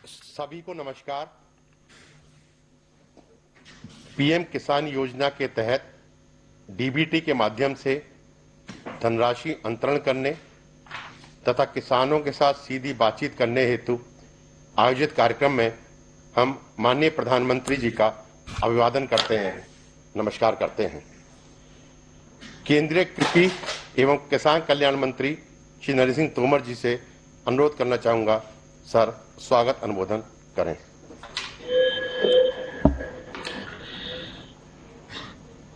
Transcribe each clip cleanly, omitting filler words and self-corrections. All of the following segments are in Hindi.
सभी को नमस्कार। पीएम किसान योजना के तहत डीबीटी के माध्यम से धनराशि अंतरण करने तथा किसानों के साथ सीधी बातचीत करने हेतु आयोजित कार्यक्रम में हम माननीय प्रधानमंत्री जी का अभिवादन करते हैं, नमस्कार करते हैं। केंद्रीय कृषि एवं किसान कल्याण मंत्री श्री नरेंद्र सिंह तोमर जी से अनुरोध करना चाहूंगा, सर स्वागत अनुमोदन करें।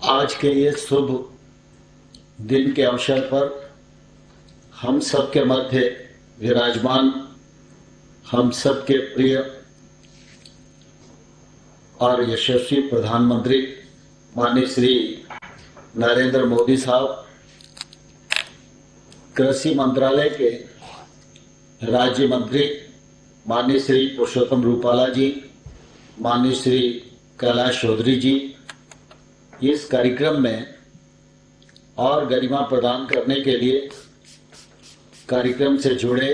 आज के ये शुभ दिन के अवसर पर हम सबके मध्य विराजमान हम सबके प्रिय और यशस्वी प्रधानमंत्री माननीय श्री नरेंद्र मोदी साहब, कृषि मंत्रालय के राज्य मंत्री माननीय श्री पुरुषोत्तम रूपाला जी, माननीय श्री कैलाश चौधरी जी, इस कार्यक्रम में और गरिमा प्रदान करने के लिए कार्यक्रम से जुड़े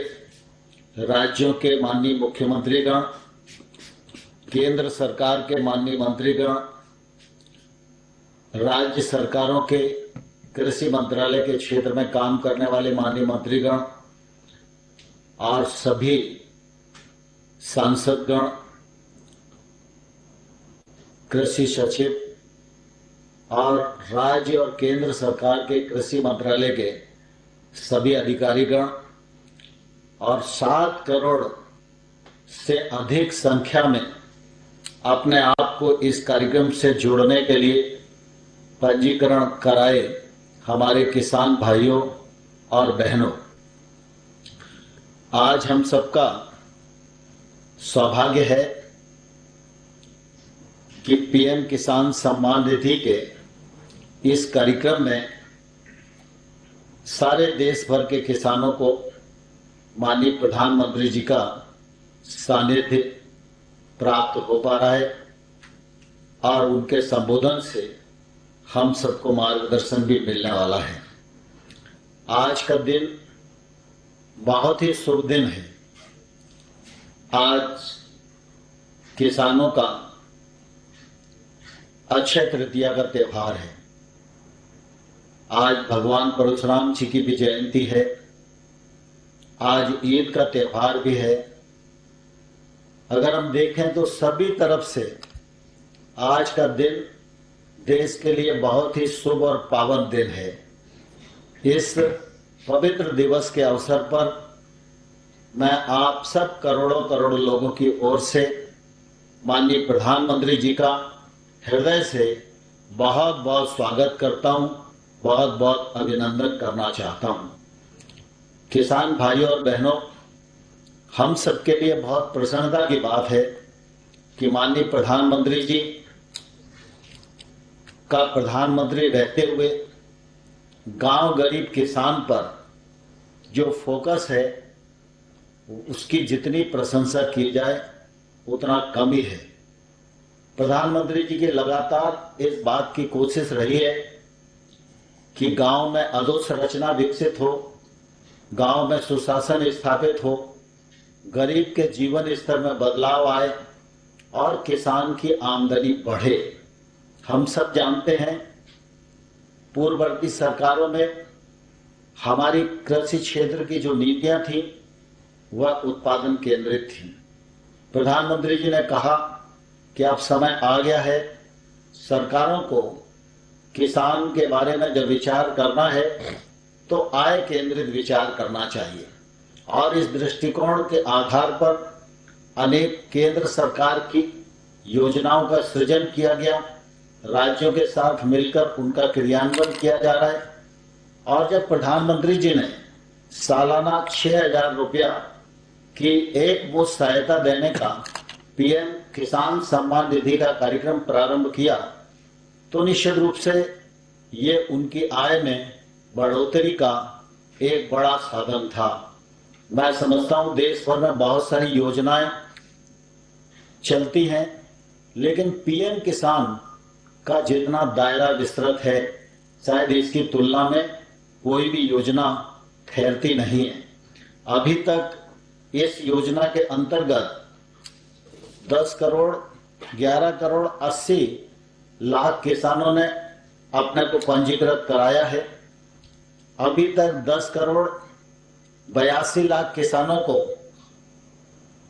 राज्यों के माननीय मुख्यमंत्रीगण, केंद्र सरकार के माननीय मंत्रीगण, राज्य सरकारों के कृषि मंत्रालय के क्षेत्र में काम करने वाले माननीय मंत्रीगण और सभी सांसदगण, कृषि सचिव और राज्य और केंद्र सरकार के कृषि मंत्रालय के सभी अधिकारीगण और 7 करोड़ से अधिक संख्या में अपने आप को इस कार्यक्रम से जोड़ने के लिए पंजीकरण कराए हमारे किसान भाइयों और बहनों, आज हम सबका सौभाग्य है कि पीएम किसान सम्मान निधि के इस कार्यक्रम में सारे देश भर के किसानों को माननीय प्रधानमंत्री जी का सानिध्य प्राप्त हो पा रहा है और उनके संबोधन से हम सबको मार्गदर्शन भी मिलने वाला है। आज का दिन बहुत ही शुभ दिन है। आज किसानों का अक्षय तृतीया का त्योहार है। आज भगवान परशुराम जी की भी जयंती है। आज ईद का त्योहार भी है। अगर हम देखें तो सभी तरफ से आज का दिन देश के लिए बहुत ही शुभ और पावन दिन है। इस पवित्र दिवस के अवसर पर मैं आप सब करोड़ों करोड़ लोगों की ओर से माननीय प्रधानमंत्री जी का हृदय से बहुत बहुत स्वागत करता हूं, बहुत बहुत अभिनंदन करना चाहता हूं। किसान भाइयों और बहनों, हम सबके लिए बहुत प्रसन्नता की बात है कि माननीय प्रधानमंत्री जी का प्रधानमंत्री रहते हुए गांव गरीब किसान पर जो फोकस है उसकी जितनी प्रशंसा की जाए उतना कम ही है। प्रधानमंत्री जी की लगातार इस बात की कोशिश रही है कि गांव में अधोसंरचना विकसित हो, गांव में सुशासन स्थापित हो, गरीब के जीवन स्तर में बदलाव आए और किसान की आमदनी बढ़े। हम सब जानते हैं पूर्ववर्ती सरकारों में हमारी कृषि क्षेत्र की जो नीतियां थी वह उत्पादन केंद्रित थी। प्रधानमंत्री जी ने कहा कि अब समय आ गया है, सरकारों को किसान के बारे में जब विचार करना है तो आय केंद्रित विचार करना चाहिए और इस दृष्टिकोण के आधार पर अनेक केंद्र सरकार की योजनाओं का सृजन किया गया, राज्यों के साथ मिलकर उनका क्रियान्वयन किया जा रहा है। और जब प्रधानमंत्री जी ने सालाना 6,000 रुपया की एक वो सहायता देने का पीएम किसान सम्मान निधि का कार्यक्रम प्रारंभ किया तो निश्चित रूप से ये उनकी आय में बढ़ोतरी का एक बड़ा साधन था। मैं समझता हूं देश भर में बहुत सारी योजनाएं चलती हैं, लेकिन पीएम किसान का जितना दायरा विस्तृत है शायद इसकी तुलना में कोई भी योजना ठहरती नहीं है। अभी तक इस योजना के अंतर्गत 10 करोड़ 11 करोड़ 80 लाख किसानों ने अपने को पंजीकृत कराया है। अभी तक 10 करोड़ 82 लाख किसानों को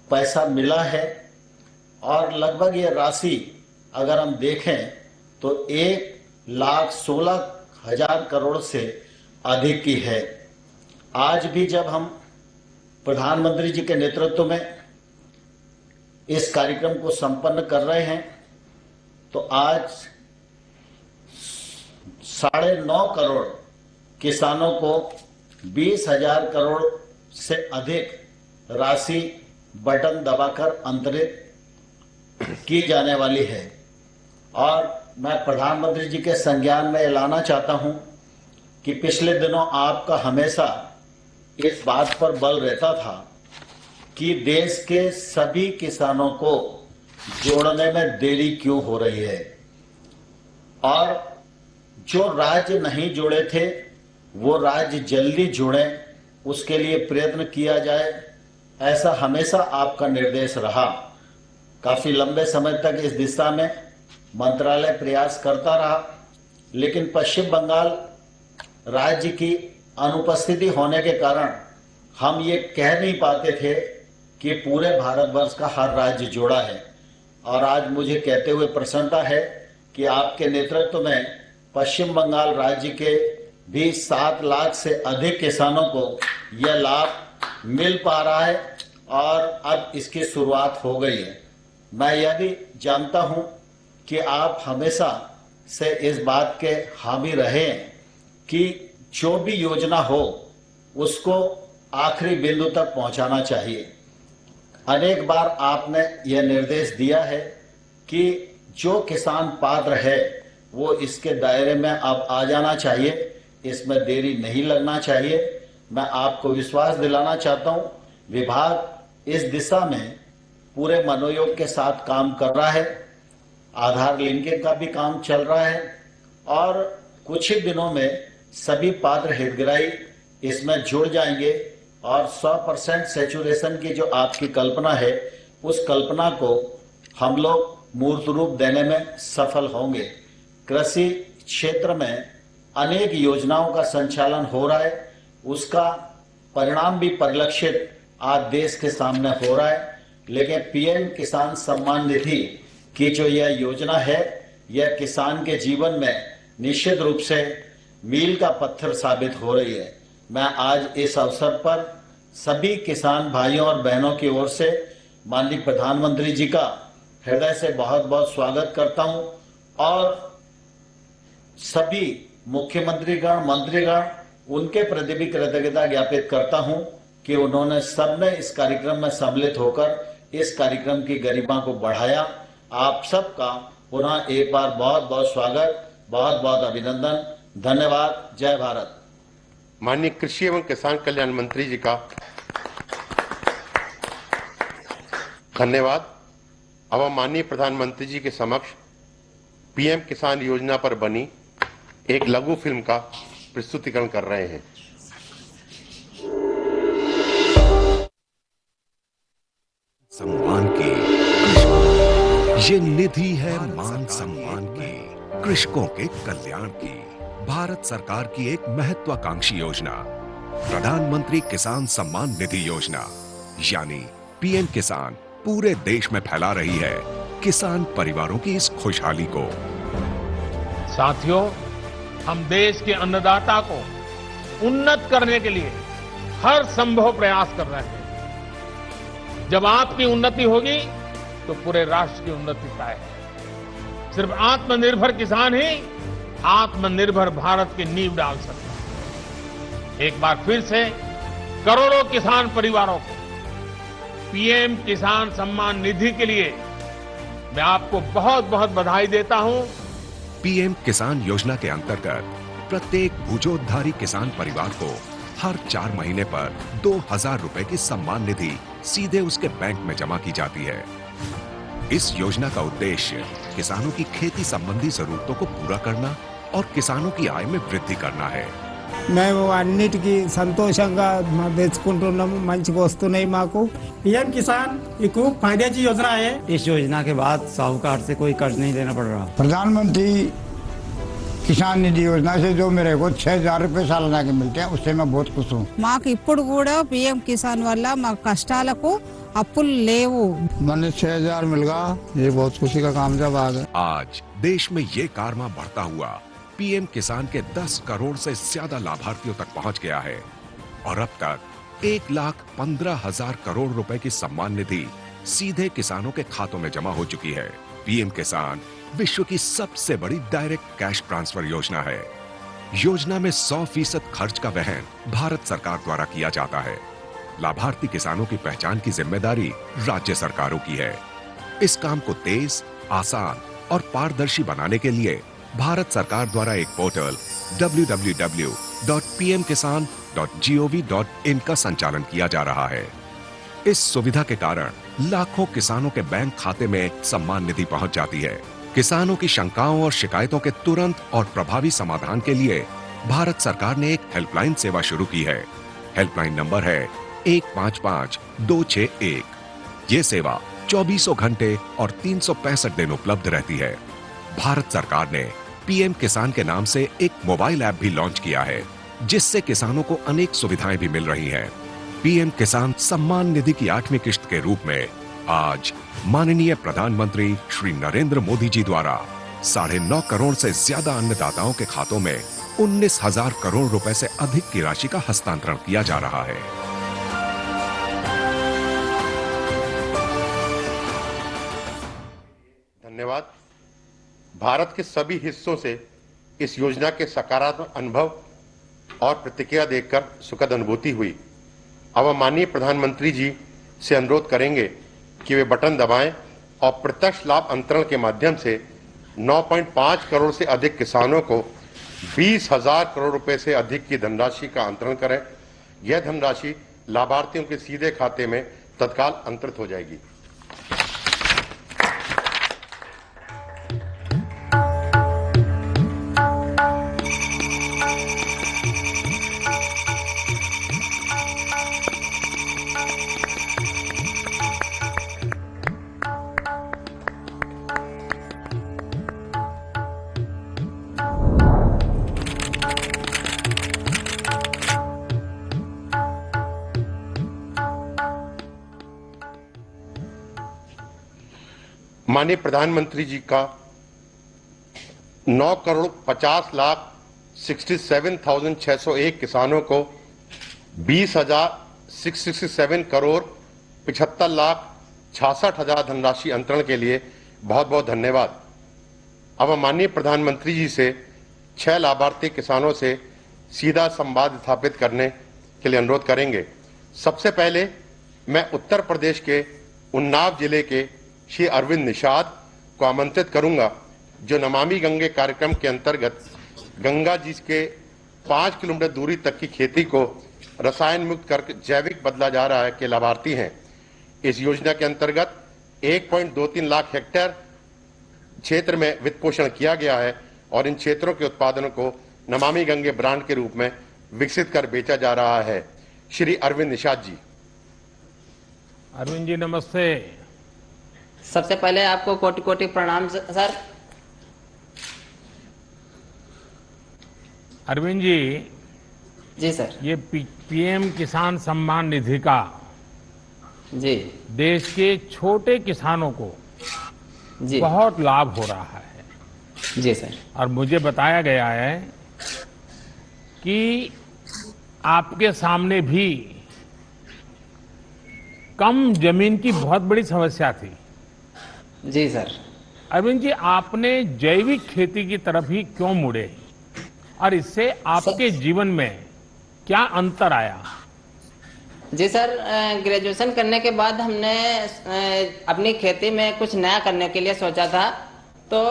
पैसा मिला है और लगभग ये राशि अगर हम देखें तो 1,16,000 करोड़ से अधिक की है। आज भी जब हम प्रधानमंत्री जी के नेतृत्व में इस कार्यक्रम को संपन्न कर रहे हैं तो आज 9.5 करोड़ किसानों को 20,000 करोड़ से अधिक राशि बटन दबाकर अंतरित की जाने वाली है। और मैं प्रधानमंत्री जी के संज्ञान में लाना चाहता हूं कि पिछले दिनों आपका हमेशा इस बात पर बल रहता था कि देश के सभी किसानों को जोड़ने में देरी क्यों हो रही है, और जो राज्य नहीं जुड़े थे वो राज्य जल्दी जुड़े, उसके लिए प्रयत्न किया जाए, ऐसा हमेशा आपका निर्देश रहा। काफी लंबे समय तक इस दिशा में मंत्रालय प्रयास करता रहा, लेकिन पश्चिम बंगाल राज्य की अनुपस्थिति होने के कारण हम ये कह नहीं पाते थे कि पूरे भारतवर्ष का हर राज्य जोड़ा है। और आज मुझे कहते हुए प्रसन्नता है कि आपके नेतृत्व में पश्चिम बंगाल राज्य के भी 7 लाख से अधिक किसानों को यह लाभ मिल पा रहा है और अब इसकी शुरुआत हो गई है। मैं यह भी जानता हूं कि आप हमेशा से इस बात के हामी रहे कि जो भी योजना हो उसको आखिरी बिंदु तक पहुंचाना चाहिए। अनेक बार आपने यह निर्देश दिया है कि जो किसान पात्र है वो इसके दायरे में अब आ जाना चाहिए, इसमें देरी नहीं लगना चाहिए। मैं आपको विश्वास दिलाना चाहता हूं, विभाग इस दिशा में पूरे मनोयोग के साथ काम कर रहा है। आधार लिंकिंग का भी काम चल रहा है और कुछ ही दिनों में सभी पात्र हितग्राही इसमें जुड़ जाएंगे और 100% सैचुरेशन की जो आपकी कल्पना है उस कल्पना को हम लोग मूर्त रूप देने में सफल होंगे। कृषि क्षेत्र में अनेक योजनाओं का संचालन हो रहा है, उसका परिणाम भी परिलक्षित आज देश के सामने हो रहा है। लेकिन पीएम किसान सम्मान निधि की जो यह योजना है यह किसान के जीवन में निश्चित रूप से मील का पत्थर साबित हो रही है। मैं आज इस अवसर पर सभी किसान भाइयों और बहनों की ओर से माननीय प्रधानमंत्री जी का हृदय से बहुत बहुत स्वागत करता हूं और सभी मुख्यमंत्रीगण मंत्रीगण उनके प्रति भी कृतज्ञता ज्ञापित करता हूं कि उन्होंने सबने इस कार्यक्रम में सम्मिलित होकर इस कार्यक्रम की गरिमा को बढ़ाया। आप सबका पुनः एक बार बहुत बहुत स्वागत, बहुत बहुत अभिनंदन, धन्यवाद। जय भारत। माननीय कृषि एवं किसान कल्याण मंत्री जी का धन्यवाद। अब हम माननीय प्रधानमंत्री जी के समक्ष पीएम किसान योजना पर बनी एक लघु फिल्म का प्रस्तुतिकरण कर रहे हैं। सम्मान की ये निधि है मान सम्मान की, कृषकों के कल्याण की। भारत सरकार की एक महत्वाकांक्षी योजना प्रधानमंत्री किसान सम्मान निधि योजना यानी पीएम किसान पूरे देश में फैला रही है किसान परिवारों की इस खुशहाली को। साथियों, हम देश के अन्नदाता को उन्नत करने के लिए हर संभव प्रयास कर रहे हैं। जब आपकी उन्नति होगी तो पूरे राष्ट्र की उन्नति तय है। सिर्फ आत्मनिर्भर किसान ही आत्मनिर्भर भारत की नींव डाल सकता है। एक बार फिर से करोड़ों किसान परिवारों को पीएम किसान सम्मान निधि के लिए मैं आपको बहुत बहुत बधाई देता हूं। पीएम किसान योजना के अंतर्गत प्रत्येक भूजोद्धारी किसान परिवार को हर 4 महीने पर 2,000 रुपए की सम्मान निधि सीधे उसके बैंक में जमा की जाती है। इस योजना का उद्देश्य किसानों की खेती संबंधी जरूरतों को पूरा करना और किसानों की आय में वृद्धि करना है। మేము అన్నిటికీ సంతోషంగా తెచ్చుకుంటున్నాము. మంచిగా వస్తున్నాయి మాకు. पीएम किसान ये खूब फायद्याची योजना आहे. इस योजना के बाद साहूकार से कोई कर्ज नहीं लेना पड़ रहा। प्रधानमंत्री किसान निधि योजना से जो मेरे को 6,000 रुपये सालाना के मिलते हैं उससे मैं बहुत खुश हूँ. మాకు ఇప్పుడు కూడా पीएम किसान వల్ల మా కష్టాలకు అప్పులు లేవు. मैंने 6,000 मिल गया, ये बहुत खुशी का काम जब आ गया. आज देश में ये कारवां बढ़ता हुआ पीएम किसान के 10 करोड़ से ज्यादा लाभार्थियों तक पहुंच गया है और अब तक 1,15,000 करोड़ रुपए की सम्मान निधि सीधे किसानों के खातों में जमा हो चुकी है. पीएम किसान विश्व की सबसे बड़ी डायरेक्ट कैश ट्रांसफर योजना है. योजना में 100% खर्च का वहन भारत सरकार द्वारा किया जाता है. लाभार्थी किसानों की पहचान की जिम्मेदारी राज्य सरकारों की है. इस काम को तेज, आसान और पारदर्शी बनाने के लिए भारत सरकार द्वारा एक पोर्टल www.pmkisan.gov.in का संचालन किया जा रहा है. इस सुविधा के कारण लाखों किसानों के बैंक खाते में सम्मान निधि पहुंच जाती है. किसानों की शंकाओं और शिकायतों के तुरंत और प्रभावी समाधान के लिए भारत सरकार ने एक हेल्पलाइन सेवा शुरू की है. हेल्पलाइन नंबर है 155-261. ये सेवा 24 घंटे और 365 दिन उपलब्ध रहती है. भारत सरकार ने पीएम किसान के नाम से एक मोबाइल ऐप भी लॉन्च किया है जिससे किसानों को अनेक सुविधाएं भी मिल रही हैं. पीएम किसान सम्मान निधि की 8वीं किश्त के रूप में आज माननीय प्रधानमंत्री श्री नरेंद्र मोदी जी द्वारा 9.5 करोड़ से ज्यादा अन्नदाताओं के खातों में 19,000 करोड़ रुपए से अधिक की राशि का हस्तांतरण किया जा रहा है. धन्यवाद. भारत के सभी हिस्सों से इस योजना के सकारात्मक अनुभव और प्रतिक्रिया देखकर सुखद अनुभूति हुई. अब हम माननीय प्रधानमंत्री जी से अनुरोध करेंगे कि वे बटन दबाएं और प्रत्यक्ष लाभ अंतरण के माध्यम से 9.5 करोड़ से अधिक किसानों को 20,000 करोड़ रुपए से अधिक की धनराशि का अंतरण करें. यह धनराशि लाभार्थियों के सीधे खाते में तत्काल अंतरित हो जाएगी. माननीय प्रधानमंत्री जी का 9,50,67,601 किसानों को 20,667 करोड़ 75,66,000 धनराशि अंतरण के लिए बहुत बहुत धन्यवाद. अब हम माननीय प्रधानमंत्री जी से 6 लाभार्थी किसानों से सीधा संवाद स्थापित करने के लिए अनुरोध करेंगे. सबसे पहले मैं उत्तर प्रदेश के उन्नाव जिले के श्री अरविंद निषाद को आमंत्रित करूंगा जो नमामि गंगे कार्यक्रम के अंतर्गत गंगा जी के 5 किलोमीटर दूरी तक की खेती को रसायन मुक्त कर जैविक बदला जा रहा है के लाभार्थी हैं. इस योजना के अंतर्गत 1.23 लाख हेक्टेयर क्षेत्र में वित्त पोषण किया गया है और इन क्षेत्रों के उत्पादनों को नमामि गंगे ब्रांड के रूप में विकसित कर बेचा जा रहा है. श्री अरविंद निषाद जी. अरविंद जी नमस्ते. सबसे पहले आपको कोटि कोटि प्रणाम सर. अरविंद जी. जी सर. ये पीएम किसान सम्मान निधि का जी देश के छोटे किसानों को जी बहुत लाभ हो रहा है. जी सर. और मुझे बताया गया है कि आपके सामने भी कम जमीन की बहुत बड़ी समस्या थी. जी सर. अरविंद जी आपने जैविक खेती की तरफ ही क्यों मुड़े और इससे आपके जीवन में क्या अंतर आया? जी सर, ग्रेजुएशन करने के बाद हमने अपनी खेती में कुछ नया करने के लिए सोचा था. तो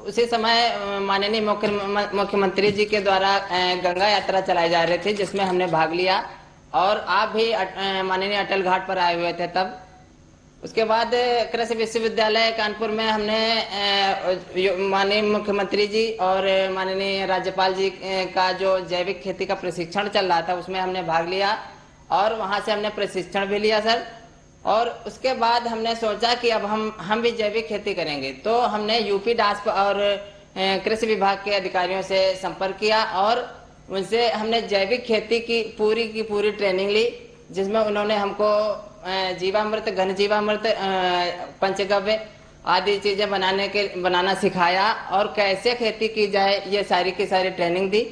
उसी समय माननीय मुख्यमंत्री जी के द्वारा गंगा यात्रा चलाई जा रही थी जिसमें हमने भाग लिया और आप भी माननीय अटल घाट पर आए हुए थे तब. उसके बाद कृषि विश्वविद्यालय कानपुर में हमने माननीय मुख्यमंत्री जी और माननीय राज्यपाल जी का जो जैविक खेती का प्रशिक्षण चल रहा था उसमें हमने भाग लिया और वहां से हमने प्रशिक्षण भी लिया सर। और उसके बाद हमने सोचा कि अब हम भी जैविक खेती करेंगे, तो हमने यूपी डास्प और कृषि विभाग के अधिकारियों से संपर्क किया और उनसे हमने जैविक खेती की पूरी ट्रेनिंग ली, जिसमें उन्होंने हमको जीवामृत, घन जीवामृत, पंचगव्य आदि चीजें बनाना सिखाया और कैसे खेती की जाए ये सारी की सारी ट्रेनिंग दी।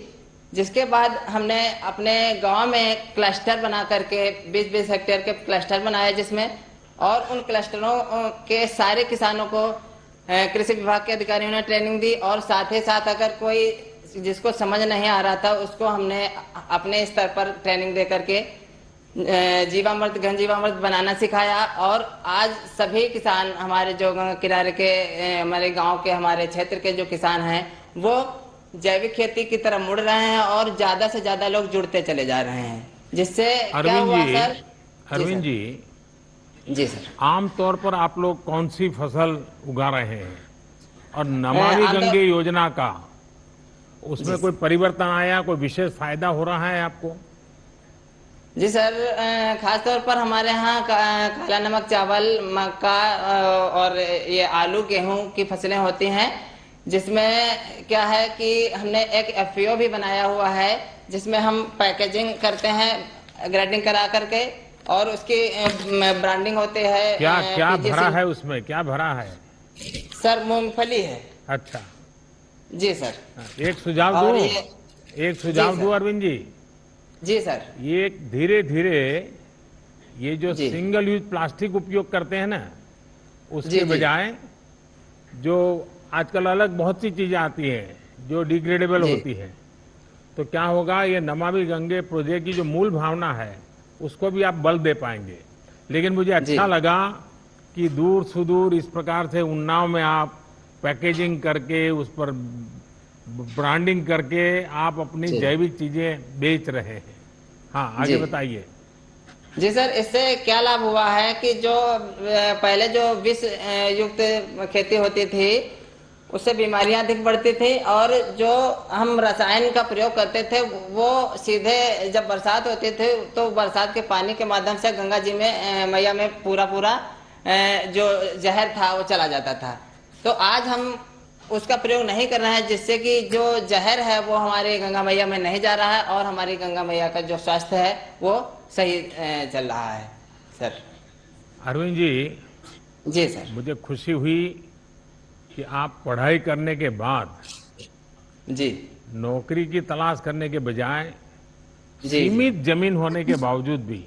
जिसके बाद हमने अपने गांव में क्लस्टर बना करके 20-20 हेक्टेयर के क्लस्टर बनाए, जिसमें और उन क्लस्टरों के सारे किसानों को कृषि विभाग के अधिकारियों ने ट्रेनिंग दी और साथ ही साथ अगर कोई जिसको समझ नहीं आ रहा था उसको हमने अपने स्तर पर ट्रेनिंग दे करके जीवामृत, घन जीवामृत बनाना सिखाया। और आज सभी किसान हमारे जो किनारे के हमारे गांव के हमारे क्षेत्र के जो किसान हैं वो जैविक खेती की तरफ मुड़ रहे हैं और ज्यादा से ज्यादा लोग जुड़ते चले जा रहे हैं, जिससे क्या हुआ सर? अरविंद जी सर, आमतौर पर आप लोग कौन सी फसल उगा रहे हैं और नमामि गंगे योजना का उसमें कोई परिवर्तन आया, कोई विशेष फायदा हो रहा है आपको? जी सर, खासतौर पर हमारे यहाँ काला नमक चावल, मक्का और ये आलू गेहूं की फसलें होती हैं, जिसमें क्या है कि हमने एक FPO भी बनाया हुआ है जिसमें हम पैकेजिंग करते हैं ग्रेडिंग करा करके और उसकी ब्रांडिंग होती है। क्या भरा है उसमें, क्या भरा है? सर मूंगफली है। अच्छा जी सर, एक सुझाव दूं अरविंद जी। जी सर, ये धीरे धीरे ये जो सिंगल यूज प्लास्टिक उपयोग करते हैं ना, उसके बजाय जो आजकल अलग बहुत सी चीजें आती हैं जो डिग्रेडेबल होती है, तो क्या होगा, ये नमामि गंगे प्रोजेक्ट की जो मूल भावना है उसको भी आप बल दे पाएंगे। लेकिन मुझे अच्छा लगा कि दूर सुदूर इस प्रकार से उन्नाव में आप पैकेजिंग करके उस पर ब्रांडिंग करके आप अपनी जैविक चीजें बेच रहे हैं। हाँ, आगे बताइए। जी सर, इससे क्या लाभ हुआ है कि जो पहले जो विष युक्त खेती होती थी उससे बीमारियां अधिक बढ़ती थी और जो हम रसायन का प्रयोग करते थे वो सीधे जब बरसात होती थी तो बरसात के पानी के माध्यम से गंगा जी में मैया में पूरा जो जहर था वो चला जाता था। तो आज हम उसका प्रयोग नहीं कर रहे हैं, जिससे कि जो जहर है वो हमारी गंगा मैया में नहीं जा रहा है और हमारी गंगा मैया का जो स्वास्थ्य है वो सही चल रहा है। सर अरविंद जी सर, मुझे खुशी हुई कि आप पढ़ाई करने के बाद नौकरी की तलाश करने के बजाय सीमित जमीन होने के बावजूद भी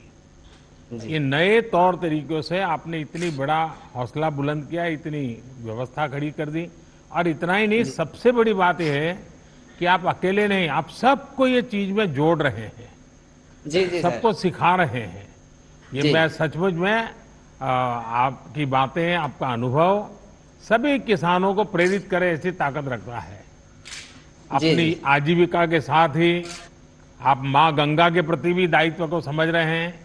ये नए तौर तरीकों से आपने इतनी बड़ा हौसला बुलंद किया, इतनी व्यवस्था खड़ी कर दी। और इतना ही नहीं, सबसे बड़ी बात यह है कि आप अकेले नहीं, आप सबको ये चीज में जोड़ रहे हैं, सबको सिखा रहे हैं। ये मैं सचमुच में आपकी बातें, आपका अनुभव सभी किसानों को प्रेरित करे ऐसी ताकत रखता है। अपनी आजीविका के साथ ही आप माँ गंगा के प्रति भी दायित्व को समझ रहे हैं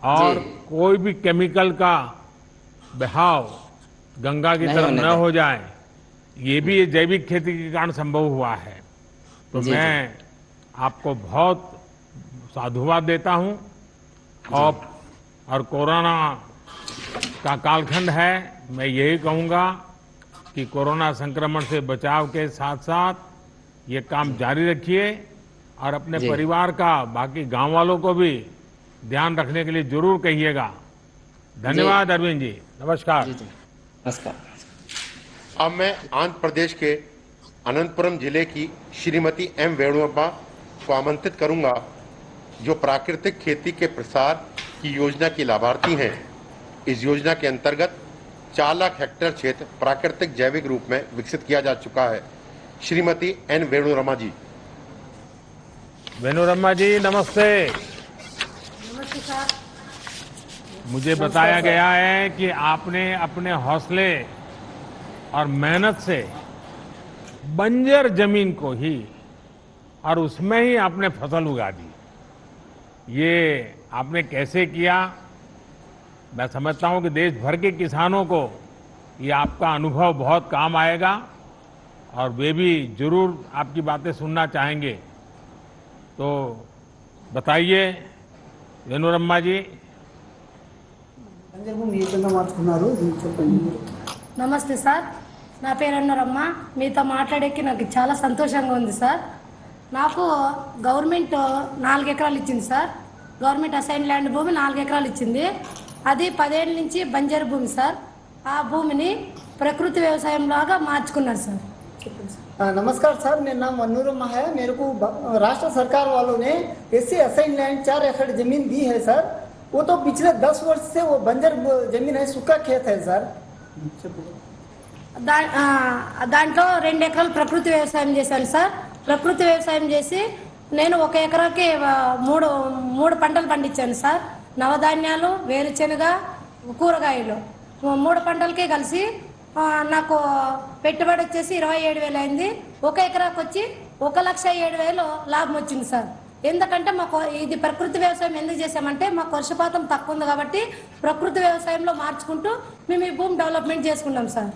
और कोई भी केमिकल का बहाव गंगा की तरफ न हो जाए, ये भी जैविक खेती के कारण संभव हुआ है। तो मैं आपको बहुत साधुवाद देता हूं। और कोरोना का कालखंड है, मैं यही कहूंगा कि कोरोना संक्रमण से बचाव के साथ साथ ये काम जारी रखिए और अपने परिवार का, बाकी गांव वालों को भी ध्यान रखने के लिए जरूर कहिएगा। धन्यवाद अरविंद जी, नमस्कार। नमस्कार। अब मैं आंध्र प्रदेश के अनंतपुरम जिले की श्रीमती M वेणुअप्पा को आमंत्रित करूंगा, जो प्राकृतिक खेती के प्रसार की योजना की लाभार्थी हैं। इस योजना के अंतर्गत 4 लाख हेक्टेयर क्षेत्र प्राकृतिक जैविक रूप में विकसित किया जा चुका है। श्रीमती N वेणुरमा जी। वेणुरमा जी नमस्ते। नमस्ते सर। मुझे बताया गया है कि आपने अपने हौसले और मेहनत से बंजर जमीन को ही और उसमें ही आपने फसल उगा दी। ये आपने कैसे किया मैं समझता हूं कि देश भर के किसानों को ये आपका अनुभव बहुत काम आएगा और वे भी जरूर आपकी बातें सुनना चाहेंगे। तो बताइए वेणुरम्मा जी। నమస్తే సార్, నా పేరు అన్నరమ్మ. మీతో మాట్లాడేకి నాకు చాలా సంతోషంగా ఉంది సార్. నాకు గవర్నమెంట్ 4 ఎకరాలు ఇచ్చింది సార్. గవర్నమెంట్ అసైన్ ల్యాండ్ భూమి 4 ఎకరాలు ఇచ్చింది. అది 10 ఏళ్ళ నుంచి బంజరు భూమి సార్. ఆ భూమిని ప్రకృతి వ్యవసాయం లాగా మార్చుకున్నారు సార్. नमस्कार सर, मेरा नाम मनोरमा है. मेरे को राष्ट्र सरकार वालों ने एससी असाइन लैंड 4 एकड़ जमीन दी है सर. वो तो पिछले 10 वर्ष से वो बंजर जमीन है, सूखा खेत है सर. దాంట్లో 2 ఎకరాలు ప్రకృతి వ్యవసాయం చేశాను సార్. ప్రకృతి వ్యవసాయం చేసి నేను 1 ఎకరాకి 3 పంటలు పండించాను సార్. నవధాన్యాలు, వేరుశెనగ, కూరగాయలు 3 పంటలకే కలిసి నాకు పెట్టుబడి వచ్చేసి 27,000 అయింది. 1 ఎకరాకు వచ్చి 1,07,000 లాభం వచ్చింది సార్. ఎందుకంటే మాకు ఇది ప్రకృతి వ్యవసాయం ఎందుకు చేసామంటే మాకు వర్షపాతం తక్కువ ఉంది కాబట్టి ప్రకృతి వ్యవసాయంలో మార్చుకుంటూ మేము ఈ భూమి డెవలప్మెంట్ చేసుకున్నాం సార్.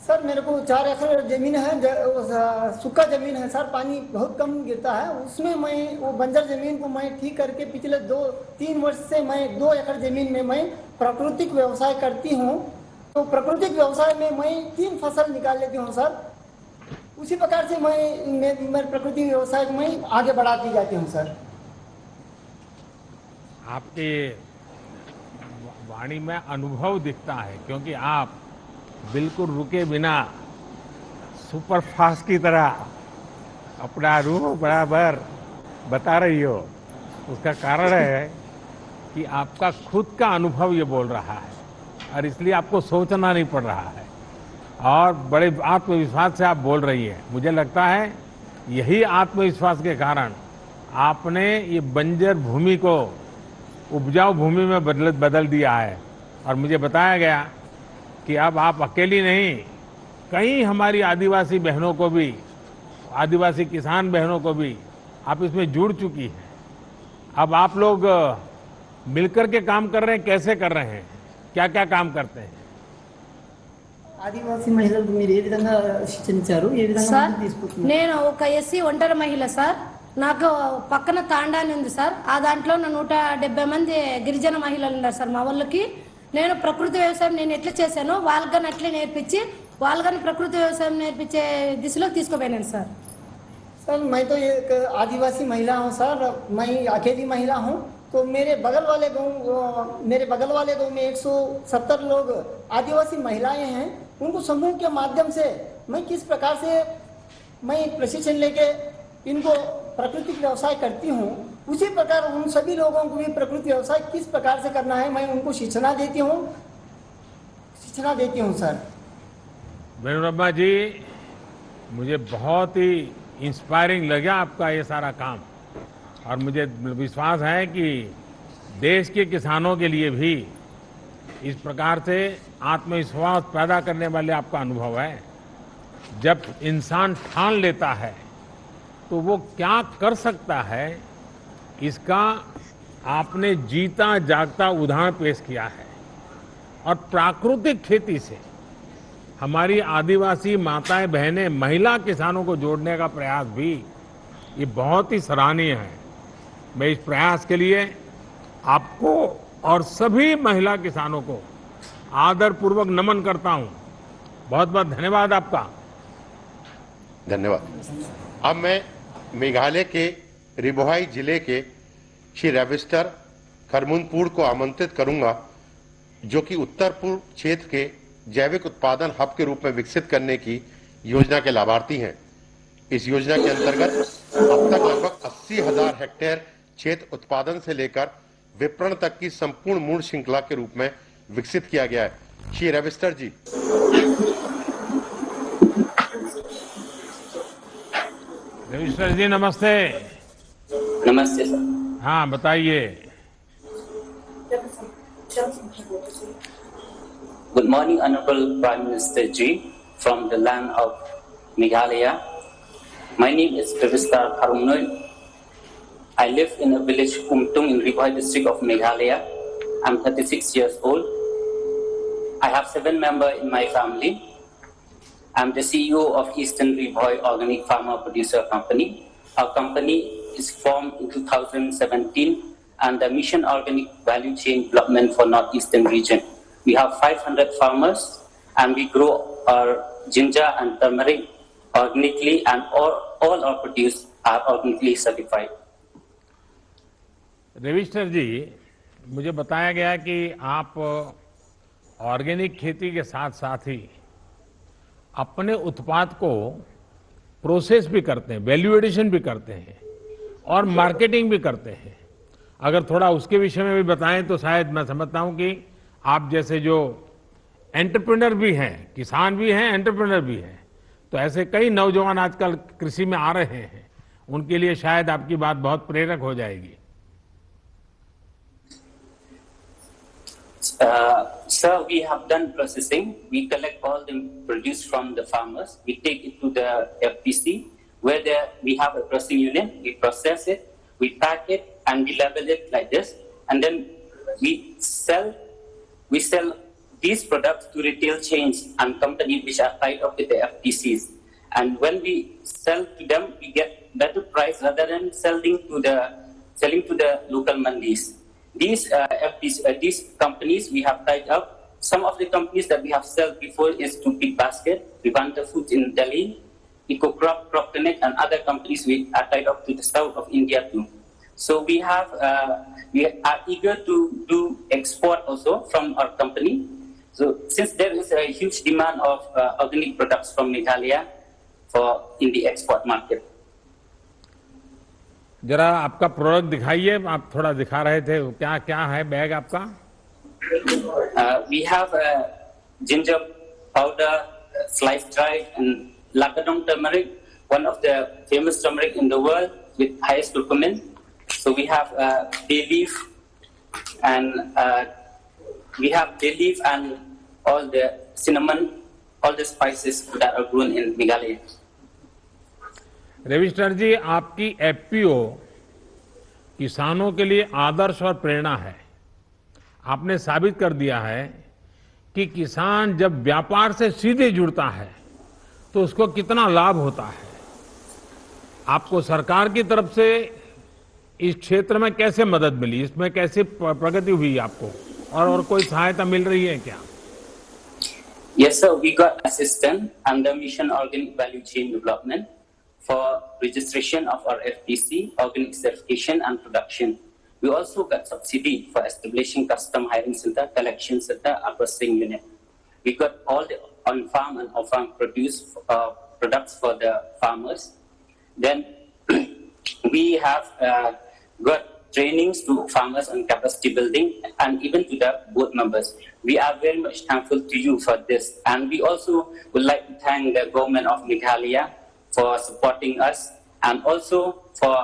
सर मेरे को 4 एकड़ जमीन है, सूखा जमीन है सर, पानी बहुत कम गिरता है. उसमें मैं वो बंजर जमीन को मैं ठीक करके पिछले 2-3 वर्ष से मैं 2 एकड़ जमीन में मैं प्राकृतिक व्यवसाय करती हूँ. तो प्राकृतिक व्यवसाय में मैं 3 फसल निकाल लेती हूँ सर. उसी प्रकार से मैं प्राकृतिक व्यवसाय को मैं आगे बढ़ाती जाती हूँ सर. आपके वाणी में अनुभव दिखता है क्योंकि आप बिल्कुल रुके बिना सुपर फास्ट की तरह अपना रूह बराबर बता रही हो. उसका कारण है कि आपका खुद का अनुभव ये बोल रहा है और इसलिए आपको सोचना नहीं पड़ रहा है और बड़े आत्मविश्वास से आप बोल रही है. मुझे लगता है यही आत्मविश्वास के कारण आपने ये बंजर भूमि को उपजाऊ भूमि में बदल दिया है. और मुझे बताया गया कि अब आप अकेली नहीं, कई हमारी आदिवासी बहनों को भी, आदिवासी किसान बहनों को भी आप इसमें जुड़ चुकी हैं. अब आप लोग मिलकर के काम कर रहे हैं, कैसे कर रहे हैं, क्या क्या काम करते हैं? ఆదివాసీ మహిళలకు మీరు ఏ విధంగా శిక్షణ ఇచ్చారు, ఏ విధంగా సార్ తీసుకుంటున్నారు? నేను ఒక ఎస్సీ ఒంటరి మహిళ సార్. నాకు పక్కన తాండాని ఉంది సార్. ఆ దాంట్లో 170 మంది గిరిజన మహిళలు ఉన్నారు సార్ మా వాళ్ళకి. నేను ప్రకృతి వ్యవసాయం నేను ఎట్లా చేశానో వాళ్ళని అట్లే నేర్పించి వాళ్ళని ప్రకృతి వ్యవసాయం నేర్పించే దిశలో తీసుకుపోయాను సార్. सर मैं तो एक आदिवासी महिला हूँ सर, मैं अकेली महिला हूँ. तो मेरे बगल वाले गांव में 170 लोग आदिवासी महिलाएं हैं. उनको समूह के माध्यम से मैं किस प्रकार से मैं प्रशिक्षण लेके इनको प्राकृतिक व्यवसाय करती हूँ, उसी प्रकार उन सभी लोगों को भी प्रकृति व्यवसाय किस प्रकार से करना है मैं उनको शिक्षणा देती हूँ सर. वेणुरम्मा जी, मुझे बहुत ही इंस्पायरिंग लगा आपका ये सारा काम और मुझे विश्वास है कि देश के किसानों के लिए भी इस प्रकार से आत्मविश्वास पैदा करने वाले आपका अनुभव है. जब इंसान ठान लेता है तो वो क्या कर सकता है, इसका आपने जीता जागता उदाहरण पेश किया है. और प्राकृतिक खेती से हमारी आदिवासी माताएं बहनें महिला किसानों को जोड़ने का प्रयास भी ये बहुत ही सराहनीय है. मैं इस प्रयास के लिए आपको और सभी महिला किसानों को आदरपूर्वक नमन करता हूं. बहुत बहुत धन्यवाद आपका. धन्यवाद. अब मैं मेघालय के रिबोहाई जिले के श्री रेविस्टर खरमुनपुर को आमंत्रित करूंगा, जो कि उत्तर पूर्व क्षेत्र के जैविक उत्पादन हब के रूप में विकसित करने की योजना के लाभार्थी हैं. इस योजना के अंतर्गत अब तक लगभग 80,000 हेक्टेयर क्षेत्र उत्पादन से लेकर विपणन तक की संपूर्ण मूल श्रृंखला के रूप में विकसित किया गया है. श्री रेविस्टर जी. रविशंकर जी नमस्ते. नमस्ते सर. हाँ बताइए. Good morning, Honorable Prime Minister Ji, from the land of Meghalaya. My name is Revistar Kharumnoi. I live in a village Kumtung in Ribohai district of Meghalaya. I'm 36 years old. I have 7 members in my family. I'm the CEO of Eastern Rivoy Organic Farmer Producer Company. Our company is formed in 2017 under Mission Organic Value Chain Development for Northeastern region. We have 500 farmers and we grow our ginger and turmeric organically, and all our produce are organically certified. Ravishankar जी, मुझे बताया गया कि आप ऑर्गेनिक खेती के साथ साथ ही अपने उत्पाद को प्रोसेस भी करते हैं, वैल्यू एडिशन भी करते हैं और मार्केटिंग भी करते हैं। अगर थोड़ा उसके विषय में भी बताएं तो शायद मैं समझता हूं कि आप जैसे जो एंटरप्रेन्योर भी हैं, किसान भी हैं, एंटरप्रेन्योर भी हैं, तो ऐसे कई नौजवान आजकल कृषि में आ रहे हैं, उनके लिए शायद आपकी बात बहुत प्रेरक हो जाएगी। Sir, we have done processing. We collect all the produce from the farmers. We take it to the FPC, where we have a processing unit. We process it, we pack it, and we label it like this. And then we sell these products to retail chains and companies which are tied up with the FPCs. And when we sell to them, we get better price rather than selling to the local mandis. These companies we have tied up. Some of the companies that we have sold before is to Big Basket, Vivanta Foods in Delhi, EcoCrop, Proctonet, and other companies we are tied up to the south of India too. So we are eager to do export also from our company. So since there is a huge demand of organic products from Meghalaya in the export market. जरा आपका प्रोडक्ट दिखाइए, आप थोड़ा दिखा रहे थे, क्या क्या है बैग आपका? We have ginger powder, sliced dried, and Lakadong turmeric, one of the famous turmeric in the world with highest curcumin. So we have bay leaf, and all the cinnamon, all the spices that are grown in Meghalaya. Ravishankar जी, आपकी एफपीओ किसानों के लिए आदर्श और प्रेरणा है। आपने साबित कर दिया है कि किसान जब व्यापार से सीधे जुड़ता है तो उसको कितना लाभ होता है। आपको सरकार की तरफ से इस क्षेत्र में कैसे मदद मिली, इसमें कैसे प्रगति हुई आपको, और कोई सहायता मिल रही है क्या? Yes sir, we got assistance under Mission Organic Value Chain Development for registration of our FPC, organic certification and production. We also got subsidy for establishing custom hiring center, collection center, and processing unit. We got all the on-farm and off-farm products for the farmers. Then we have got trainings to farmers on capacity building and even to the board members. We are very much thankful to you for this. And we also would like to thank the government of Meghalaya for supporting us and also for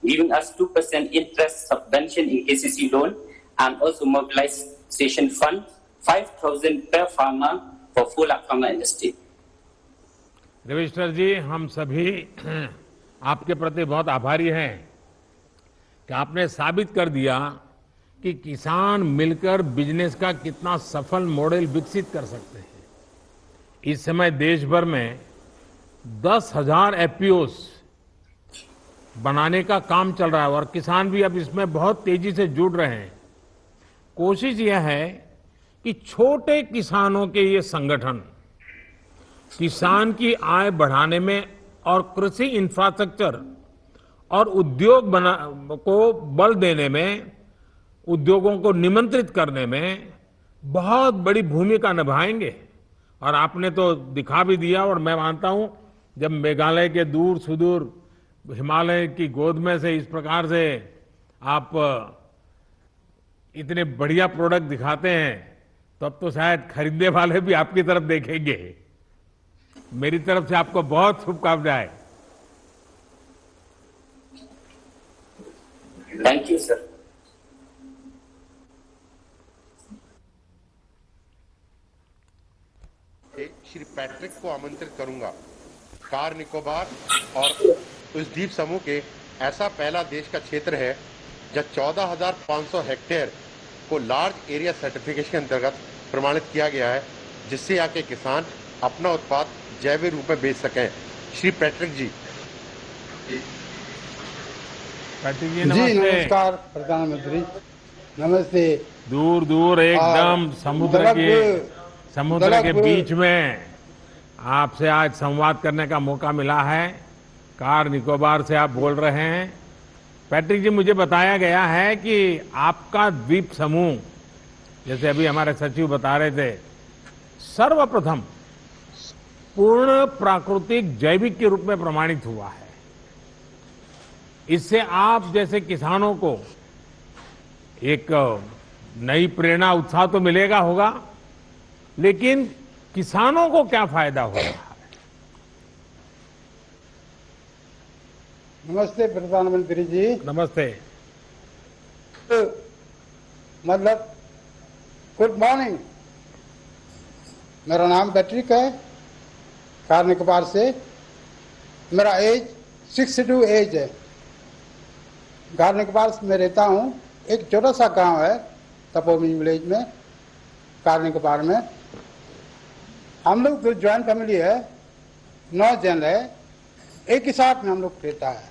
giving us 2% interest subvention in KCC loan and also mobilization fund, 5,000 per farmer for full farmer industry. Ravishankar जी, हम सभी आपके प्रति बहुत आभारी हैं कि आपने साबित कर दिया कि किसान मिलकर बिजनेस का कितना सफल मॉडल विकसित कर सकते हैं। इस समय देश भर में 10,000 एफपीओस बनाने का काम चल रहा है और किसान भी अब इसमें बहुत तेजी से जुड़ रहे हैं। कोशिश यह है कि छोटे किसानों के ये संगठन किसान की आय बढ़ाने में और कृषि इंफ्रास्ट्रक्चर और उद्योग को बल देने में, उद्योगों को निमंत्रित करने में बहुत बड़ी भूमिका निभाएंगे। और आपने तो दिखा भी दिया, और मैं मानता हूं जब मेघालय के दूर सुदूर हिमालय की गोद में से इस प्रकार से आप इतने बढ़िया प्रोडक्ट दिखाते हैं, तब तो शायद खरीदने वाले भी आपकी तरफ देखेंगे। मेरी तरफ से आपको बहुत शुभकामनाएं। Thank you sir. Shri Patrick को आमंत्रित करूंगा। कार निकोबार और उस द्वीप समूह के ऐसा पहला देश का क्षेत्र है जहां 14,500 हेक्टेयर को लार्ज एरिया सर्टिफिकेशन के अंतर्गत प्रमाणित किया गया है, जिससे यहाँ के किसान अपना उत्पाद जैविक रूप में बेच सकें। श्री पैट्रिक जी। पैट्रिक जी जी नमस्ते। नमस्कार प्रधानमंत्री, नमस्ते। दूर दूर एकदम समुद्र के बीच में आपसे आज संवाद करने का मौका मिला है। कार निकोबार से आप बोल रहे हैं। पैट्रिक जी, मुझे बताया गया है कि आपका द्वीप समूह, जैसे अभी हमारे सचिव बता रहे थे, सर्वप्रथम पूर्ण प्राकृतिक जैविक के रूप में प्रमाणित हुआ है। इससे आप जैसे किसानों को एक नई प्रेरणा, उत्साह तो मिलेगा होगा, लेकिन किसानों को क्या फायदा हो रहा है? नमस्ते प्रधानमंत्री जी। नमस्ते। मतलब गुड मॉर्निंग। मेरा नाम पैट्रिक है, कार निकोबार से। मेरा एज 62 एज है। कार निकोबार में रहता हूँ। एक छोटा सा गांव है तपोमी विलेज में, कार निकोबार में। हम लोग जो ज्वाइंट फैमिली है, 9 जन है। एक ही साथ में हम लोग रहता है,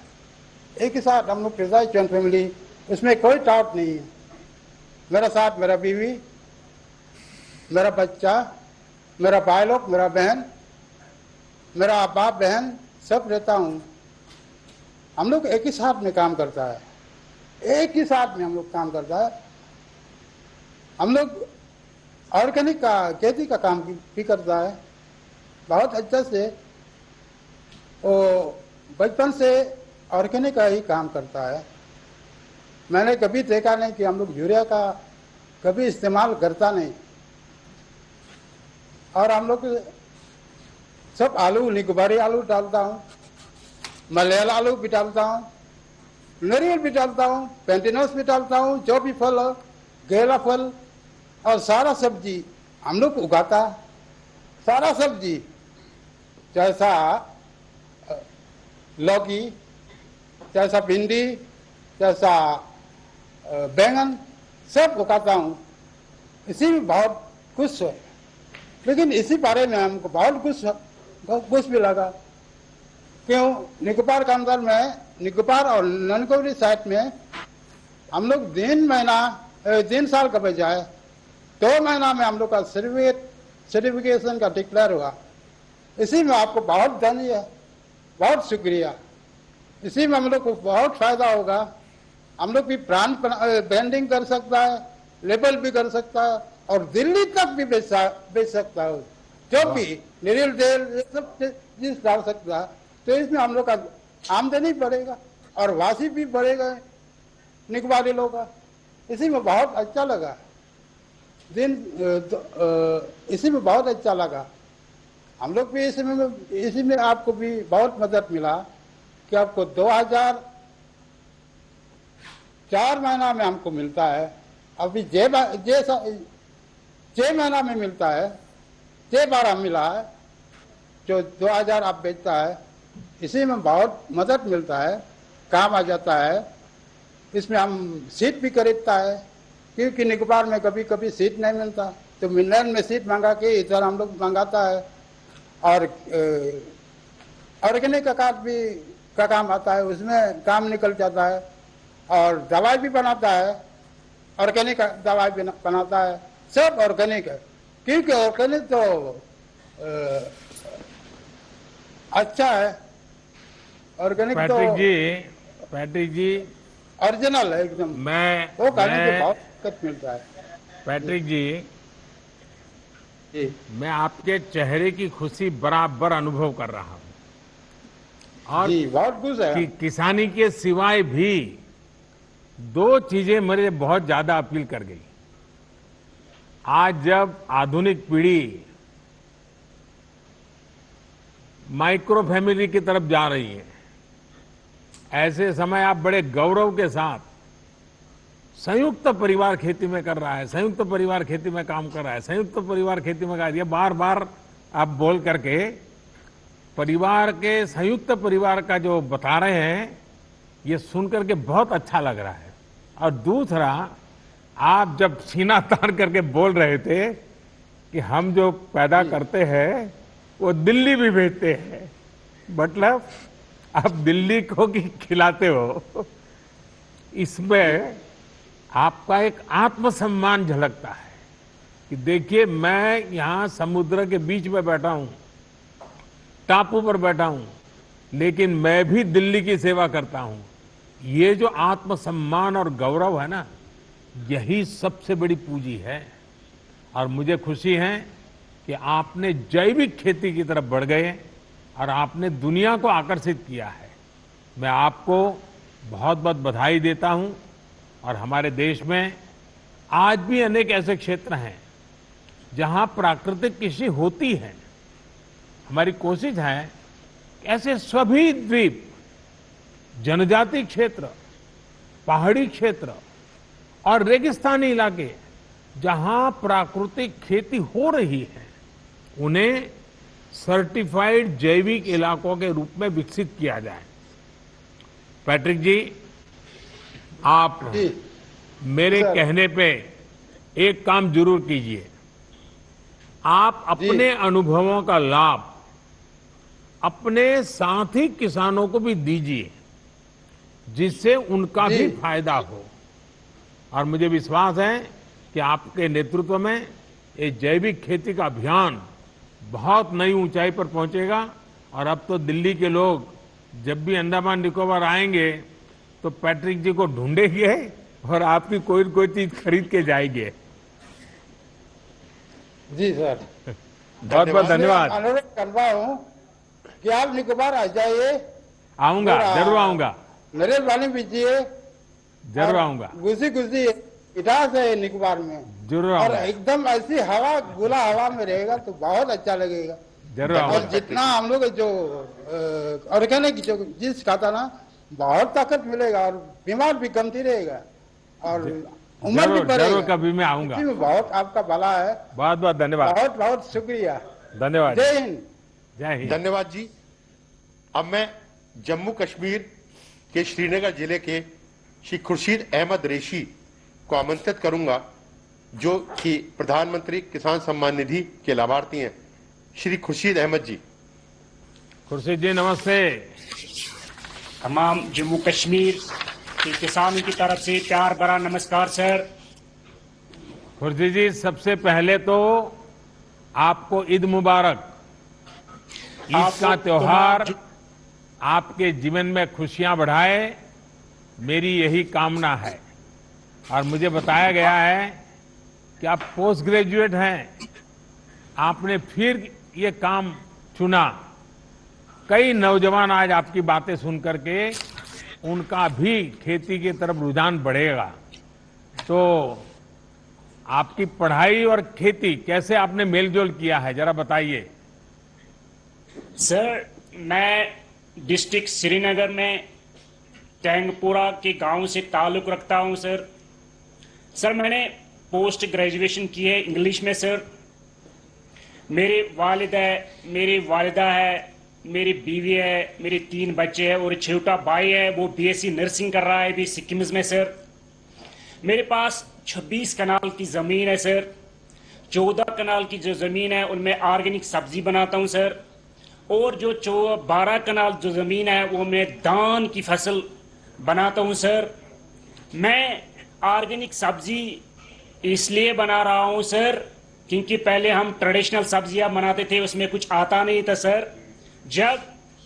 एक ही साथ हम लोग रहता है, ज्वाइंट फैमिली। उसमें कोई डाउट नहीं है। मेरा साथ मेरा बीवी, मेरा बच्चा, मेरा भाई लोग, मेरा बहन, मेरा बाप बहन सब रहता हूँ। हम लोग एक ही साथ में काम करता है, एक ही साथ में हम लोग काम करता है। हम लोग ऑर्गेनिक का खेती का काम भी करता है बहुत अच्छा से। वो बचपन से ऑर्गेनिक का ही काम करता है। मैंने कभी देखा नहीं कि हम लोग यूरिया का कभी इस्तेमाल करता नहीं। और हम लोग सब आलू, निकोबारी आलू डालता हूँ, मलयाल आलू भी डालता हूँ, नारियल भी डालता हूँ, पेंटिनस भी डालता हूँ, जो भी फल हो, गेला फल और सारा सब्जी हम लोग उगाता। सारा सब्जी जैसा लौकी, जैसा भिंडी, जैसा बैंगन सब उगाता हूँ। इसी में बहुत खुश है। लेकिन इसी बारे में हमको बहुत कुछ भी लगा। क्यों? निकोबार के अंदर में, निकोबार और ननकोबारी साइड में हम लोग 3 साल का बजाय 2 महीना में हम लोग का सर्टिफिकेशन का डिक्लेयर हुआ। इसी में आपको बहुत धन्यवाद, बहुत शुक्रिया। इसी में हम लोग को बहुत फायदा होगा। हम लोग भी ब्रांड ब्रांडिंग कर सकता है, लेबल भी कर सकता है और दिल्ली तक भी बेच सकता है। जो भी नारियल तेल ये सब चीज डाल सकता है। तो इसमें हम लोग का आमदनी बढ़ेगा और वासी भी बढ़ेगा निकोबारी लोग का। इसी में बहुत अच्छा लगा। इसी में बहुत अच्छा लगा। हम लोग भी इसी में आपको भी बहुत मदद मिला कि आपको 2004 महीना में हमको मिलता है। अभी 6 महीना में मिलता है, 6 बार मिला है। जो 2000 आप बेचता है, इसी में बहुत मदद मिलता है, काम आ जाता है। इसमें हम सीट भी खरीदता है, क्योंकि निकोबार में कभी कभी सीट नहीं मिलता, तो मिलर में सीट मंगा के इधर हम लोग मंगाता है। और ऑर्गेनिक का कार्ड भी का काम आता है, उसमें काम निकल जाता है। और दवाई भी बनाता है, ऑर्गेनिक दवाई भी बनाता है, सब ऑर्गेनिक है। क्योंकि ऑर्गेनिक तो अच्छा है। ऑर्गेनिक तो पैट्रिक जी ओरिजिनल है एकदम। वो खाने से बहुत दिक्कत मिलता है। पैट्रिक जी, मैं आपके चेहरे की खुशी बराबर अनुभव कर रहा हूँ। और जी, बहुत खुश है। कि किसानी के सिवाय भी 2 चीजें मेरे बहुत ज्यादा अपील कर गई। आज जब आधुनिक पीढ़ी माइक्रो फैमिली की तरफ जा रही है, ऐसे समय आप बड़े गौरव के साथ संयुक्त परिवार खेती में कर रहा है, संयुक्त परिवार खेती में काम कर रहा है, संयुक्त परिवार खेती में कर, ये बार बार आप बोल करके परिवार के संयुक्त परिवार का जो बता रहे हैं, ये सुन करके बहुत अच्छा लग रहा है। और दूसरा, आप जब सीना तान करके बोल रहे थे कि हम जो पैदा करते हैं वो दिल्ली भी भेजते हैं, मतलब आप दिल्ली को भी खिलाते हो, इसमें आपका एक आत्मसम्मान झलकता है कि देखिए मैं यहां समुद्र के बीच में बैठा हूं, टापू पर बैठा हूं, लेकिन मैं भी दिल्ली की सेवा करता हूं। ये जो आत्मसम्मान और गौरव है ना, यही सबसे बड़ी पूंजी है। और मुझे खुशी है कि आपने जैविक खेती की तरफ बढ़ गए और आपने दुनिया को आकर्षित किया है। मैं आपको बहुत बहुत बधाई देता हूं। और हमारे देश में आज भी अनेक ऐसे क्षेत्र हैं जहां प्राकृतिक कृषि होती है। हमारी कोशिश है कि ऐसे सभी द्वीप, जनजाति क्षेत्र, पहाड़ी क्षेत्र और रेगिस्तानी इलाके जहां प्राकृतिक खेती हो रही है, उन्हें सर्टिफाइड जैविक इलाकों के रूप में विकसित किया जाए। पैट्रिक जी, आप मेरे कहने पे एक काम जरूर कीजिए। आप अपने अनुभवों का लाभ अपने साथी किसानों को भी दीजिए, जिससे उनका भी फायदा हो। और मुझे विश्वास है कि आपके नेतृत्व में ये जैविक खेती का अभियान बहुत नई ऊंचाई पर पहुंचेगा। और अब तो दिल्ली के लोग जब भी अंडमान निकोबार आएंगे तो पैट्रिक जी को ढूंढेंगे और आपकी कोई न कोई चीज खरीद के जाएंगे। जी सर, बहुत बहुत धन्यवाद। अनुरोध कर रहा हूँ कि आप निकोबार आ जाइए। आऊंगा, जरूर आऊंगा। नरेश वाली बीजिए, जरूर आऊंगा। घुसी घुसी इतिहास है निकोबार में, जरूर और आऊंगा। एकदम ऐसी हवा, खुला हवा में रहेगा तो बहुत अच्छा लगेगा। जरूर आऊंगा। और जितना हम लोग जो ऑर्गेनिक जो चीज खाता ना, बहुत ताकत मिलेगा और बीमार भी कमती रहेगा और उम्र भी बढ़ेगा। जरूर कभी मैं आऊंगा। इसी में बहुत आपका भला है। बहुत बहुत धन्यवाद। बहुत बहुत शुक्रिया। धन्यवाद। जय हिंद। जय हिंद। धन्यवाद जी। अब मैं जम्मू कश्मीर के श्रीनगर जिले के श्री खुर्शीद अहमद रेशी को आमंत्रित करूंगा, जो कि प्रधानमंत्री किसान सम्मान निधि के लाभार्थी हैं। श्री खुर्शीद अहमद जी। खुर्शीद जी नमस्ते। तमाम जम्मू कश्मीर के किसानों की तरफ से प्यार भरा नमस्कार सर। खुर्शीद जी, सबसे पहले तो आपको ईद मुबारक। ईद का त्योहार आपके जीवन में खुशियां बढ़ाए, मेरी यही कामना है। और मुझे बताया गया है कि आप पोस्ट ग्रेजुएट हैं, आपने फिर ये काम चुना। कई नौजवान आज आपकी बातें सुन करके उनका भी खेती की तरफ रुझान बढ़ेगा। तो आपकी पढ़ाई और खेती कैसे आपने मेलजोल किया है, जरा बताइए। सर, मैं डिस्ट्रिक्ट श्रीनगर में टैंगपुरा के गांव से ताल्लुक रखता हूं सर। सर, मैंने पोस्ट ग्रेजुएशन की है इंग्लिश में सर। मेरे वालिद है, मेरी वालिदा है, मेरी बीवी है, मेरे 3 बच्चे हैं और छोटा भाई है, वो बीएससी नर्सिंग कर रहा है अभी सिक्किम में सर। मेरे पास 26 कनाल की जमीन है सर। 14 कनाल की जो जमीन है उनमें ऑर्गेनिक सब्जी बनाता हूं सर, और जो 12 कनाल जो जमीन है वो मैं धान की फसल बनाता हूं सर। मैं ऑर्गेनिक सब्जी इसलिए बना रहा हूं सर क्योंकि पहले हम ट्रेडिशनल सब्जियां बनाते थे, उसमें कुछ आता नहीं था सर। जब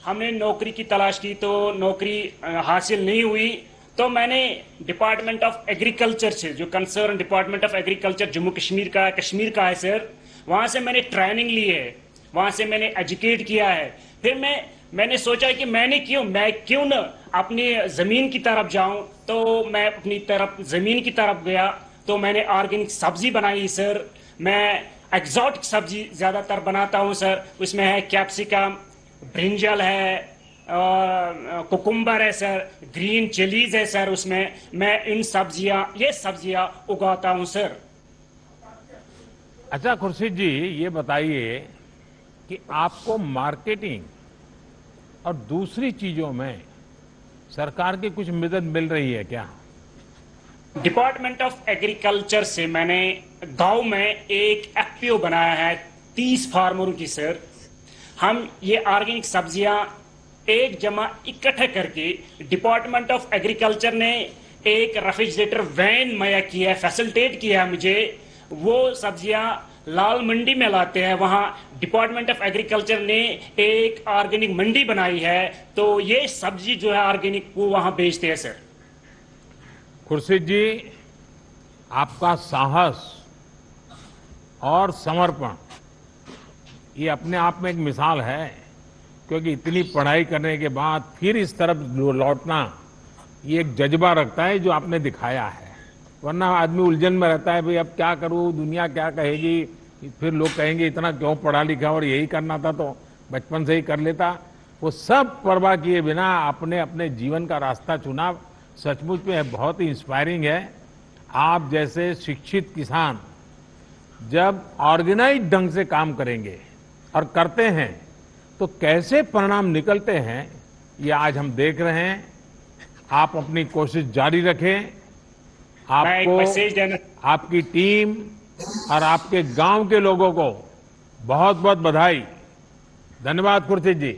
हमने नौकरी की तलाश की तो नौकरी हासिल नहीं हुई, तो मैंने डिपार्टमेंट ऑफ एग्रीकल्चर से, जो concern department of agriculture Jammu Kashmir का है सर, वहां से मैंने ट्रेनिंग ली है, वहां से मैंने एजुकेट किया है। फिर मैंने सोचा कि मैं क्यों न अपनी जमीन की तरफ जाऊं, तो मैं अपनी तरफ जमीन की तरफ गया, तो मैंने ऑर्गेनिक सब्जी बनाई सर। मैं एक्सोटिक सब्जी ज्यादातर बनाता हूं सर। उसमें है कैप्सिकम, ब्रिंजल है, कुकुम्बर है सर, ग्रीन चिलीज है सर। उसमें मैं ये सब्जियां उगाता हूं सर। अच्छा खुर्शीद जी, ये बताइए कि आपको मार्केटिंग और दूसरी चीजों में सरकार की कुछ मदद मिल रही है क्या? डिपार्टमेंट ऑफ एग्रीकल्चर से मैंने गांव में एक एफपीओ बनाया है 30 फार्मरों की सर। हम ये ऑर्गेनिक सब्जियां एक जमा इकट्ठे करके डिपार्टमेंट ऑफ एग्रीकल्चर ने एक रेफ्रिजरेटर वैन मुहैया किया है, फैसिलिटेट किया है मुझे। वो सब्जियां लाल मंडी में लाते हैं, वहां डिपार्टमेंट ऑफ एग्रीकल्चर ने एक ऑर्गेनिक मंडी बनाई है, तो ये सब्जी जो है ऑर्गेनिक वो वहां बेचते हैं सर। खुर्शीद जी, आपका साहस और समर्पण ये अपने आप में एक मिसाल है, क्योंकि इतनी पढ़ाई करने के बाद फिर इस तरफ लौटना ये एक जज्बा रखता है जो आपने दिखाया है। वरना आदमी उलझन में रहता है, भाई अब क्या करूं, दुनिया क्या कहेगी, फिर लोग कहेंगे इतना क्यों पढ़ा लिखा और यही करना था तो बचपन से ही कर लेता। वो सब परवाह किए बिना आपने अपने जीवन का रास्ता चुना, सचमुच में बहुत ही इंस्पायरिंग है। आप जैसे शिक्षित किसान जब ऑर्गेनाइज ढंग से काम करेंगे और करते हैं तो कैसे परिणाम निकलते हैं ये आज हम देख रहे हैं। आप अपनी कोशिश जारी रखें। आपको, आपकी टीम और आपके गांव के लोगों को बहुत बहुत बधाई। धन्यवाद खुर्शीद जी।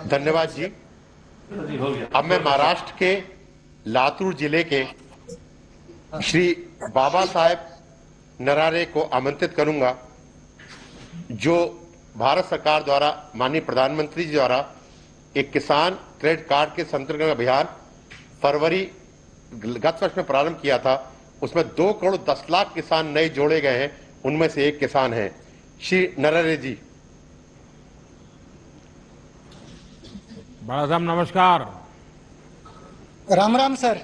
धन्यवाद जी। अब मैं महाराष्ट्र के लातूर जिले के श्री बाबा साहेब नरारे को आमंत्रित करूंगा, जो भारत सरकार द्वारा माननीय प्रधानमंत्री जी द्वारा एक किसान क्रेडिट कार्ड के संतर्गत अभियान फरवरी गत वर्ष में प्रारंभ किया था। उसमें 2 करोड़ 10 लाख किसान नए जोड़े गए हैं, उनमें से एक किसान हैं श्री नरारे जी। बड़ा साहब नमस्कार। राम राम सर।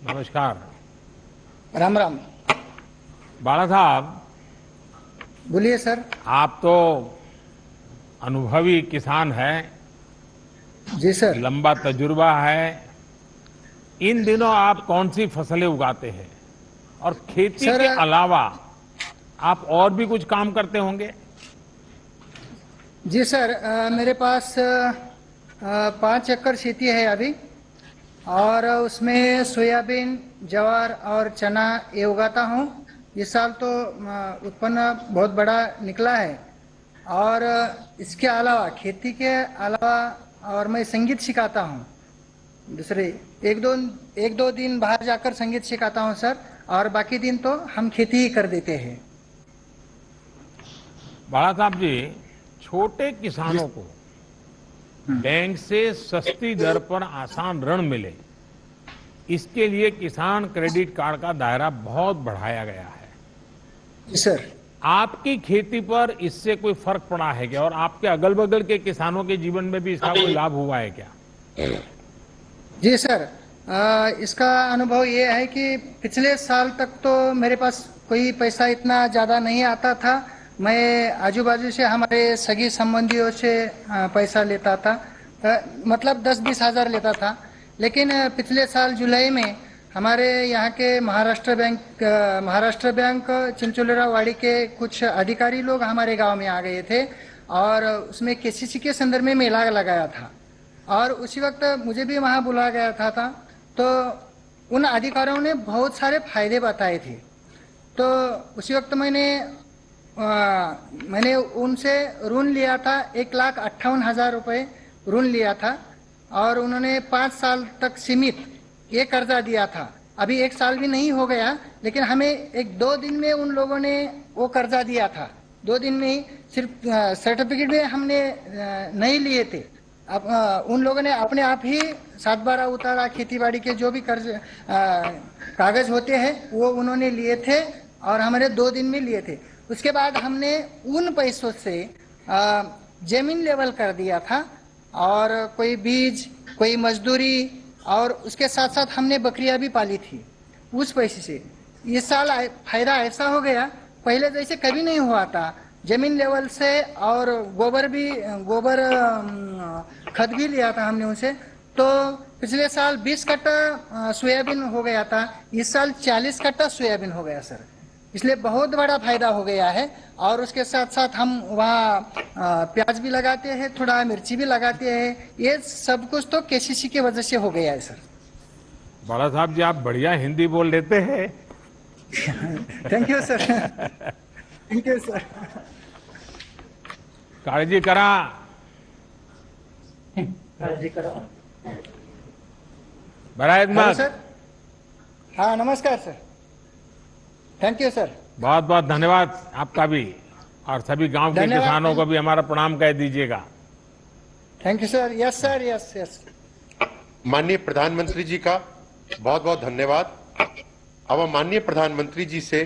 नमस्कार। राम राम। बाला साहब बोलिए सर। आप तो अनुभवी किसान हैं जी सर। लंबा तजुर्बा है। इन दिनों आप कौन सी फसलें उगाते हैं और खेती के अलावा आप और भी कुछ काम करते होंगे? जी सर, मेरे पास 5 एकड़ खेती है अभी, और उसमें सोयाबीन, ज्वार और चना ये उगाता हूँ। इस साल तो उत्पन्न बहुत बड़ा निकला है। और इसके अलावा, खेती के अलावा, और मैं संगीत सिखाता हूँ। दूसरे एक दो दिन बाहर जाकर संगीत सिखाता हूँ सर, और बाकी दिन तो हम खेती ही कर देते हैं। बाला साहब जी, छोटे किसानों को बैंक से सस्ती दर पर आसान ऋण मिले, इसके लिए किसान क्रेडिट कार्ड का दायरा बहुत बढ़ाया गया है। सर, आपकी खेती पर इससे कोई फर्क पड़ा है क्या, और आपके अगल बगल के किसानों के जीवन में भी इसका कोई लाभ हुआ है क्या? जी सर, इसका अनुभव ये है कि पिछले साल तक तो मेरे पास कोई पैसा इतना ज़्यादा नहीं आता था। मैं आजू बाजू से हमारे सगी संबंधियों से पैसा लेता था, मतलब 10-20 हज़ार लेता था। लेकिन पिछले साल जुलाई में हमारे यहाँ के महाराष्ट्र बैंक चिंचोलेरा वाड़ी के कुछ अधिकारी लोग हमारे गांव में आ गए थे, और उसमें केसीसी के संदर्भ में मेला लगाया था, और उसी वक्त मुझे भी वहाँ बुलाया गया था। तो उन अधिकारियों ने बहुत सारे फायदे बताए थे। तो उसी वक्त मैंने उनसे ऋण लिया था, 1,58,000 रुपये ऋण लिया था, और उन्होंने 5 साल तक सीमित ये कर्जा दिया था। अभी 1 साल भी नहीं हो गया, लेकिन हमें 1-2 दिन में उन लोगों ने वो कर्जा दिया था। 2 दिन में ही, सिर्फ सर्टिफिकेट भी हमने नहीं लिए थे। अब उन लोगों ने अपने आप ही 7/12 उतारा, खेतीबाड़ी के जो भी कर्ज कागज होते हैं वो उन्होंने लिए थे, और हमारे 2 दिन में लिए थे। उसके बाद हमने उन पैसों से जमीन लेवल कर दिया था, और कोई बीज, कोई मजदूरी, और उसके साथ साथ हमने बकरियां भी पाली थी उस पैसे से। इस साल फायदा ऐसा हो गया, पहले जैसे कभी नहीं हुआ था। जमीन लेवल से, और गोबर खत भी लिया था हमने उनसे। तो पिछले साल 20 कट्टा सोयाबीन हो गया था, इस साल 40 कट्टा सोयाबीन हो गया सर। इसलिए बहुत बड़ा फायदा हो गया है। और उसके साथ साथ हम वहाँ प्याज भी लगाते हैं, थोड़ा मिर्ची भी लगाते हैं। ये सब कुछ तो केसीसी की वजह से हो गया है सर। बाला साहब जी, आप बढ़िया हिंदी बोल लेते हैं। Thank you sir, thank you sir. काळजी करा। काळजी करा। बरं आहेत हेलो मग? सर। हाँ नमस्कार सर, थैंक यू सर। बहुत बहुत धन्यवाद आपका भी, और सभी गांव के धन्यवाद। किसानों को भी हमारा प्रणाम कह दीजिएगा। Thank you sir. Yes sir, yes yes. माननीय प्रधानमंत्री जी का बहुत बहुत धन्यवाद। अब हम माननीय प्रधानमंत्री जी से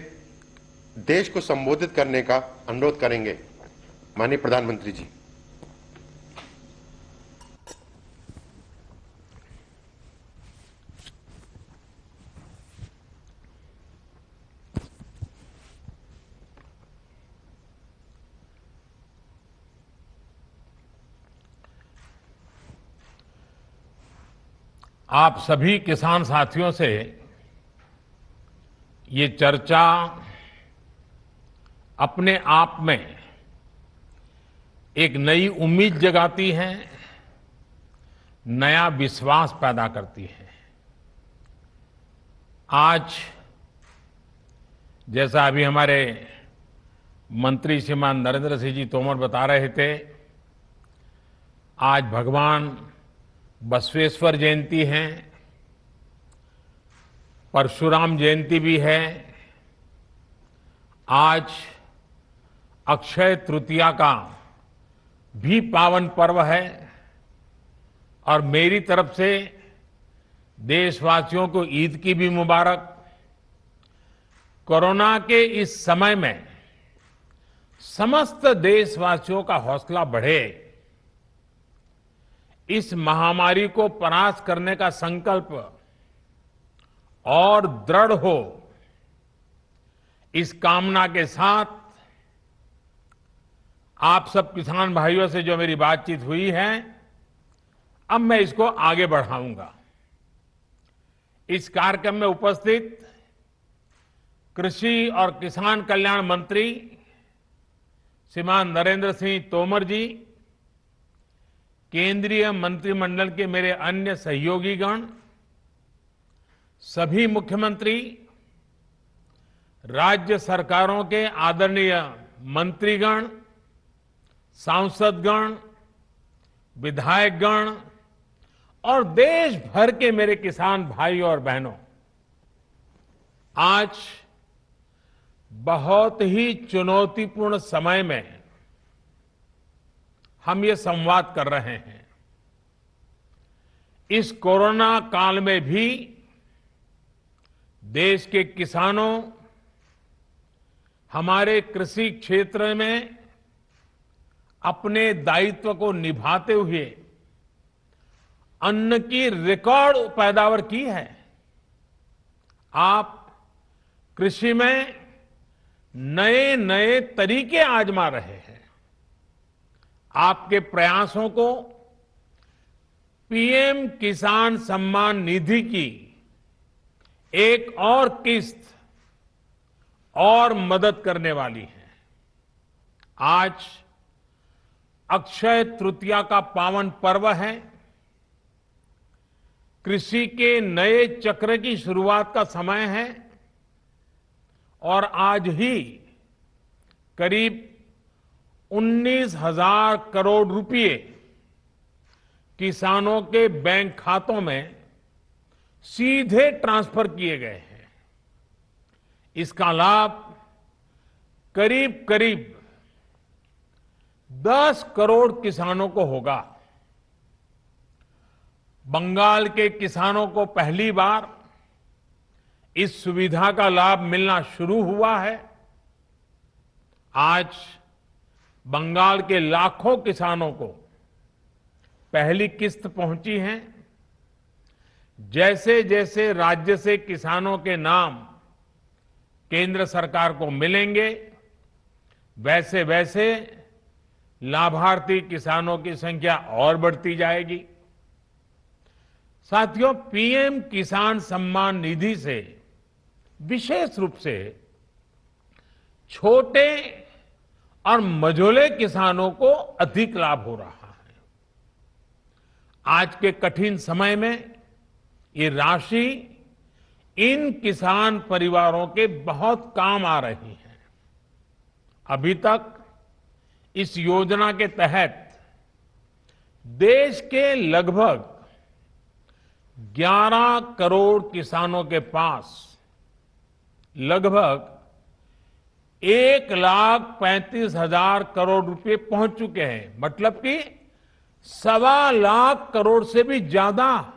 देश को संबोधित करने का अनुरोध करेंगे। माननीय प्रधानमंत्री जी। आप सभी किसान साथियों से ये चर्चा अपने आप में एक नई उम्मीद जगाती है, नया विश्वास पैदा करती है। आज जैसा अभी हमारे मंत्री श्रीमान नरेंद्र सिंह जी तोमर बता रहे थे, आज भगवान बसवेश्वर जयंती है, परशुराम जयंती भी है, आज अक्षय तृतीया का भी पावन पर्व है, और मेरी तरफ से देशवासियों को ईद की भी मुबारक। कोरोना के इस समय में समस्त देशवासियों का हौसला बढ़े, इस महामारी को परास्त करने का संकल्प और दृढ़ हो, इस कामना के साथ आप सब किसान भाइयों से जो मेरी बातचीत हुई है, अब मैं इसको आगे बढ़ाऊंगा। इस कार्यक्रम में उपस्थित कृषि और किसान कल्याण मंत्री श्रीमान नरेंद्र सिंह तोमर जी, केंद्रीय मंत्रिमंडल के मेरे अन्य सहयोगीगण, सभी मुख्यमंत्री, राज्य सरकारों के आदरणीय मंत्रीगण, सांसदगण, विधायकगण और देश भर के मेरे किसान भाई और बहनों, आज बहुत ही चुनौतीपूर्ण समय में हम ये संवाद कर रहे हैं। इस कोरोना काल में भी देश के किसानों, हमारे कृषि क्षेत्र में अपने दायित्व को निभाते हुए अन्न की रिकॉर्ड पैदावार की है। आप कृषि में नए नए तरीके आजमा रहे हैं। आपके प्रयासों को पीएम किसान सम्मान निधि की एक और किस्त और मदद करने वाली है। आज अक्षय तृतीया का पावन पर्व है। कृषि के नए चक्र की शुरुआत का समय है, और आज ही करीब 19,000 करोड़ रुपए किसानों के बैंक खातों में सीधे ट्रांसफर किए गए हैं। इसका लाभ करीब करीब 10 करोड़ किसानों को होगा। बंगाल के किसानों को पहली बार इस सुविधा का लाभ मिलना शुरू हुआ है। आज बंगाल के लाखों किसानों को पहली किस्त पहुंची है। जैसे जैसे राज्य से किसानों के नाम केंद्र सरकार को मिलेंगे, वैसे वैसे लाभार्थी किसानों की संख्या और बढ़ती जाएगी। साथियों, पीएम किसान सम्मान निधि से विशेष रूप से छोटे और मझोले किसानों को अधिक लाभ हो रहा है। आज के कठिन समय में ये राशि इन किसान परिवारों के बहुत काम आ रही है। अभी तक इस योजना के तहत देश के लगभग 11 करोड़ किसानों के पास लगभग 1,35,000 करोड़ रुपए पहुंच चुके हैं। मतलब कि 1.25 लाख करोड़ से भी ज्यादा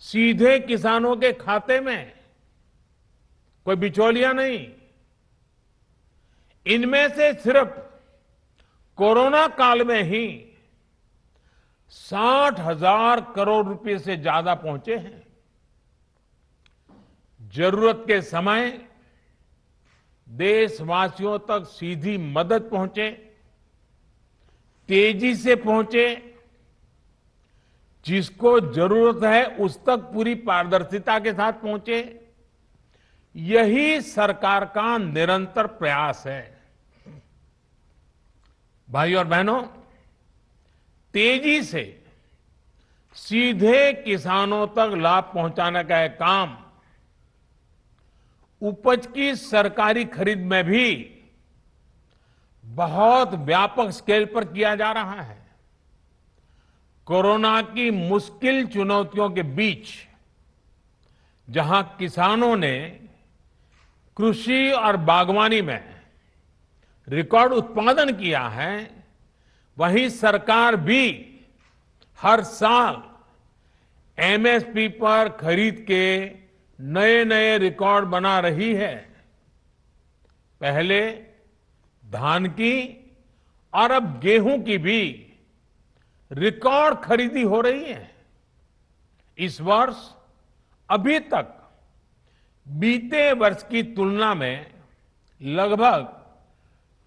सीधे किसानों के खाते में, कोई बिचौलिया नहीं। इनमें से सिर्फ कोरोना काल में ही 60,000 करोड़ रुपए से ज्यादा पहुंचे हैं। जरूरत के समय देशवासियों तक सीधी मदद पहुंचे, तेजी से पहुंचे, जिसको जरूरत है उस तक पूरी पारदर्शिता के साथ पहुंचे, यही सरकार का निरंतर प्रयास है। भाई और बहनों, तेजी से सीधे किसानों तक लाभ पहुंचाने का यह काम उपज की सरकारी खरीद में भी बहुत व्यापक स्केल पर किया जा रहा है। कोरोना की मुश्किल चुनौतियों के बीच जहां किसानों ने कृषि और बागवानी में रिकॉर्ड उत्पादन किया है, वहीं सरकार भी हर साल एमएसपी पर खरीद के नए नए रिकॉर्ड बना रही है। पहले धान की और अब गेहूं की भी रिकॉर्ड खरीदी हो रही है। इस वर्ष अभी तक बीते वर्ष की तुलना में लगभग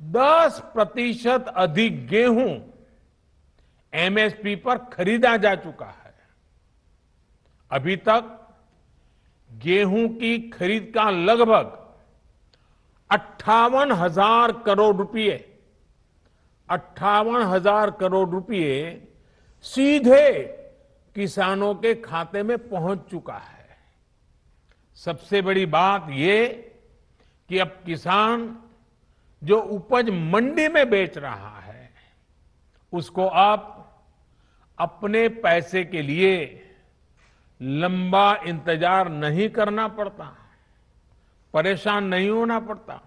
10% अधिक गेहूं एमएसपी पर खरीदा जा चुका है। अभी तक गेहूं की खरीद का लगभग 58,000 करोड़ रुपए 58,000 करोड़ रुपए सीधे किसानों के खाते में पहुंच चुका है। सबसे बड़ी बात ये कि अब किसान जो उपज मंडी में बेच रहा है, उसको अब अपने पैसे के लिए लंबा इंतजार नहीं करना पड़ता, परेशान नहीं होना पड़ता।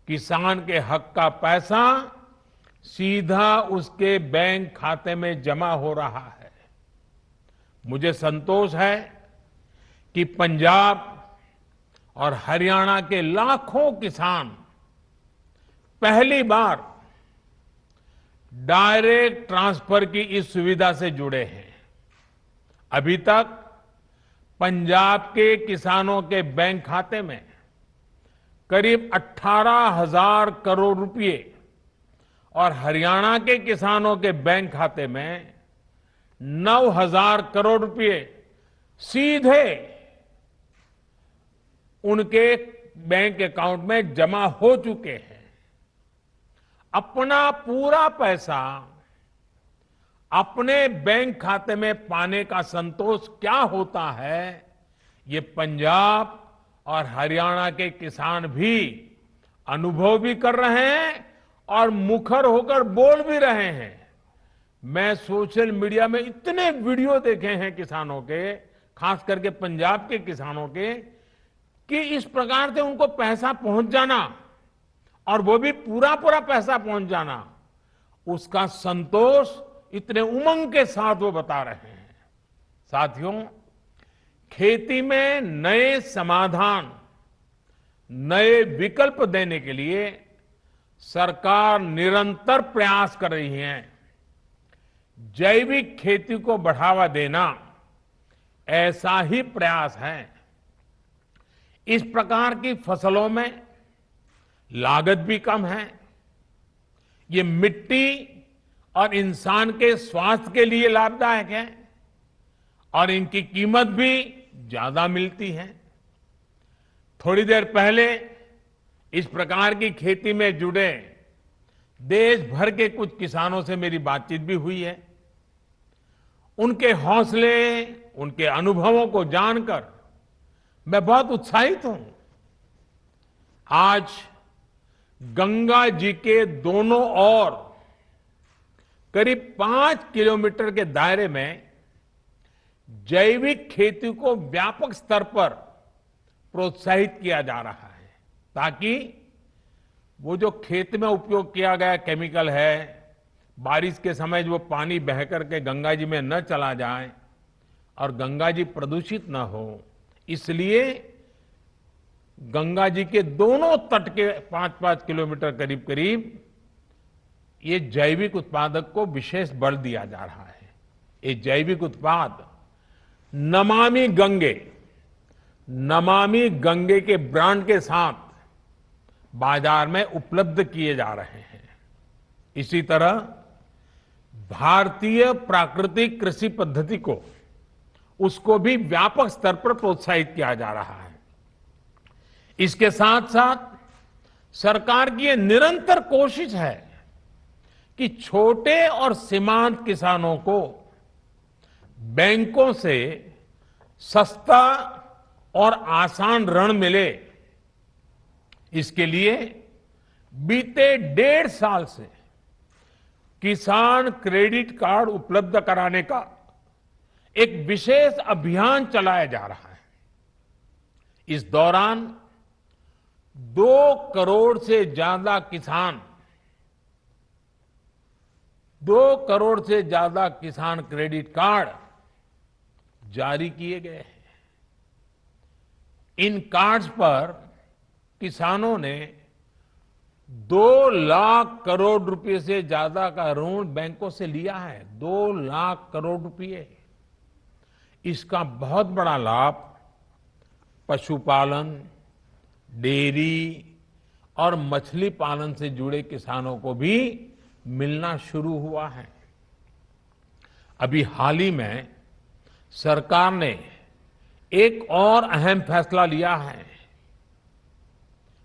किसान के हक का पैसा सीधा उसके बैंक खाते में जमा हो रहा है। मुझे संतोष है कि पंजाब और हरियाणा के लाखों किसान पहली बार डायरेक्ट ट्रांसफर की इस सुविधा से जुड़े हैं। अभी तक पंजाब के किसानों के बैंक खाते में करीब 18,000 करोड़ रुपए और हरियाणा के किसानों के बैंक खाते में 9,000 करोड़ रुपए सीधे उनके बैंक अकाउंट में जमा हो चुके हैं। अपना पूरा पैसा अपने बैंक खाते में पाने का संतोष क्या होता है, ये पंजाब और हरियाणा के किसान भी अनुभव भी कर रहे हैं और मुखर होकर बोल भी रहे हैं। मैं सोशल मीडिया में इतने वीडियो देखे हैं किसानों के, खास करके पंजाब के किसानों के, कि इस प्रकार से उनको पैसा पहुंच जाना और वो भी पूरा पूरा पैसा पहुंच जाना, उसका संतोष इतने उमंग के साथ वो बता रहे हैं। साथियों, खेती में नए समाधान, नए विकल्प देने के लिए सरकार निरंतर प्रयास कर रही है। जैविक खेती को बढ़ावा देना ऐसा ही प्रयास है। इस प्रकार की फसलों में लागत भी कम है, ये मिट्टी और इंसान के स्वास्थ्य के लिए लाभदायक है और इनकी कीमत भी ज्यादा मिलती है। थोड़ी देर पहले इस प्रकार की खेती में जुड़े देश भर के कुछ किसानों से मेरी बातचीत भी हुई है। उनके हौसले उनके अनुभवों को जानकर मैं बहुत उत्साहित हूं। आज गंगा जी के दोनों ओर करीब 5 किलोमीटर के दायरे में जैविक खेती को व्यापक स्तर पर प्रोत्साहित किया जा रहा है, ताकि वो जो खेत में उपयोग किया गया केमिकल है, बारिश के समय जो पानी बह करके गंगा जी में न चला जाए और गंगा जी प्रदूषित न हो, इसलिए गंगा जी के दोनों तट के 5-5 किलोमीटर करीब करीब ये जैविक उत्पादक को विशेष बल दिया जा रहा है। ये जैविक उत्पाद नमामि गंगे के ब्रांड के साथ बाजार में उपलब्ध किए जा रहे हैं। इसी तरह भारतीय प्राकृतिक कृषि पद्धति को उसको भी व्यापक स्तर पर प्रोत्साहित किया जा रहा है। इसके साथ साथ सरकार की ये निरंतर कोशिश है कि छोटे और सीमांत किसानों को बैंकों से सस्ता और आसान ऋण मिले। इसके लिए बीते 1.5 साल से किसान क्रेडिट कार्ड उपलब्ध कराने का एक विशेष अभियान चलाया जा रहा है। इस दौरान 2 करोड़ से ज्यादा किसान क्रेडिट कार्ड जारी किए गए हैं। इन कार्ड्स पर किसानों ने 2 लाख करोड़ रुपए से ज्यादा का ऋण बैंकों से लिया है। 2 लाख करोड़ रुपए। इसका बहुत बड़ा लाभ पशुपालन, डेयरी और मछली पालन से जुड़े किसानों को भी मिलना शुरू हुआ है। अभी हाल ही में सरकार ने एक और अहम फैसला लिया है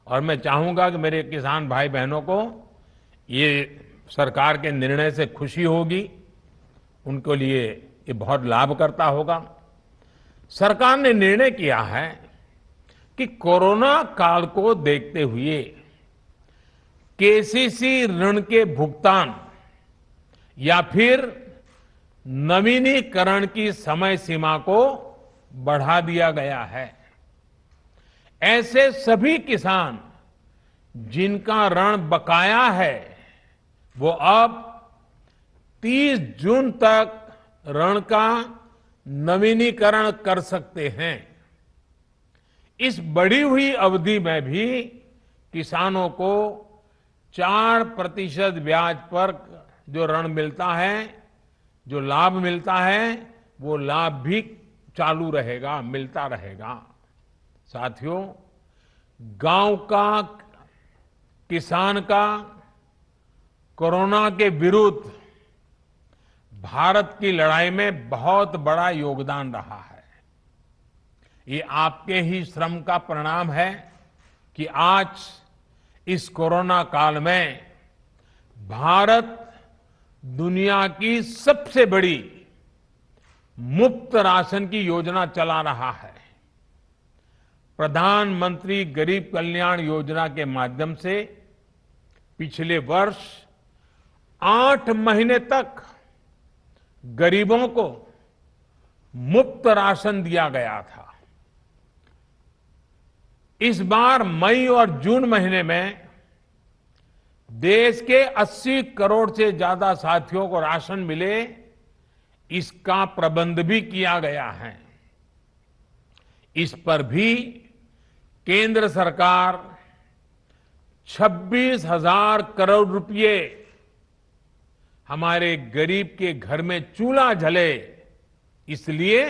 और मैं चाहूंगा कि मेरे किसान भाई बहनों को ये सरकार के निर्णय से खुशी होगी, उनके लिए ये बहुत लाभकर्ता होगा। सरकार ने निर्णय किया है कि कोरोना काल को देखते हुए केसीसी ऋण के भुगतान या फिर नवीनीकरण की समय सीमा को बढ़ा दिया गया है। ऐसे सभी किसान जिनका ऋण बकाया है वो अब 30 जून तक ऋण का नवीनीकरण कर सकते हैं। इस बढ़ी हुई अवधि में भी किसानों को 4% ब्याज पर जो ऋण मिलता है, जो लाभ मिलता है, वो लाभ भी चालू रहेगा, मिलता रहेगा। साथियों, गांव का किसान का कोरोना के विरुद्ध भारत की लड़ाई में बहुत बड़ा योगदान रहा है। ये आपके ही श्रम का परिणाम है कि आज इस कोरोना काल में भारत दुनिया की सबसे बड़ी मुफ्त राशन की योजना चला रहा है। प्रधानमंत्री गरीब कल्याण योजना के माध्यम से पिछले वर्ष 8 महीने तक गरीबों को मुफ्त राशन दिया गया था। इस बार मई और जून महीने में देश के 80 करोड़ से ज्यादा साथियों को राशन मिले, इसका प्रबंध भी किया गया है। इस पर भी केंद्र सरकार 26,000 करोड़ रुपए हमारे गरीब के घर में चूल्हा जले इसलिए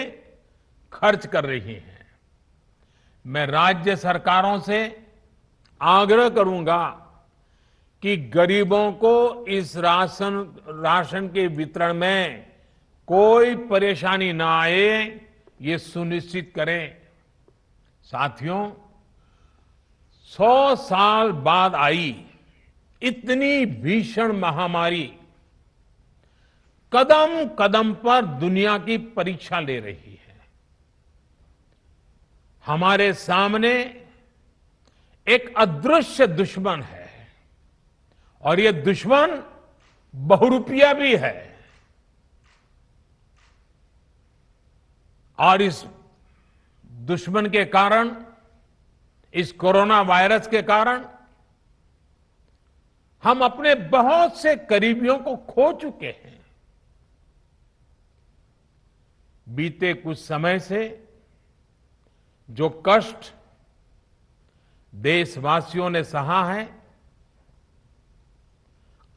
खर्च कर रही है। मैं राज्य सरकारों से आग्रह करूंगा कि गरीबों को इस राशन के वितरण में कोई परेशानी ना आए, ये सुनिश्चित करें। साथियों, 100 साल बाद आई इतनी भीषण महामारी कदम कदम पर दुनिया की परीक्षा ले रही है। हमारे सामने एक अदृश्य दुश्मन है और ये दुश्मन बहुरूपिया भी है। और इस दुश्मन के कारण, इस कोरोना वायरस के कारण हम अपने बहुत से करीबियों को खो चुके हैं। बीते कुछ समय से जो कष्ट देशवासियों ने सहा है,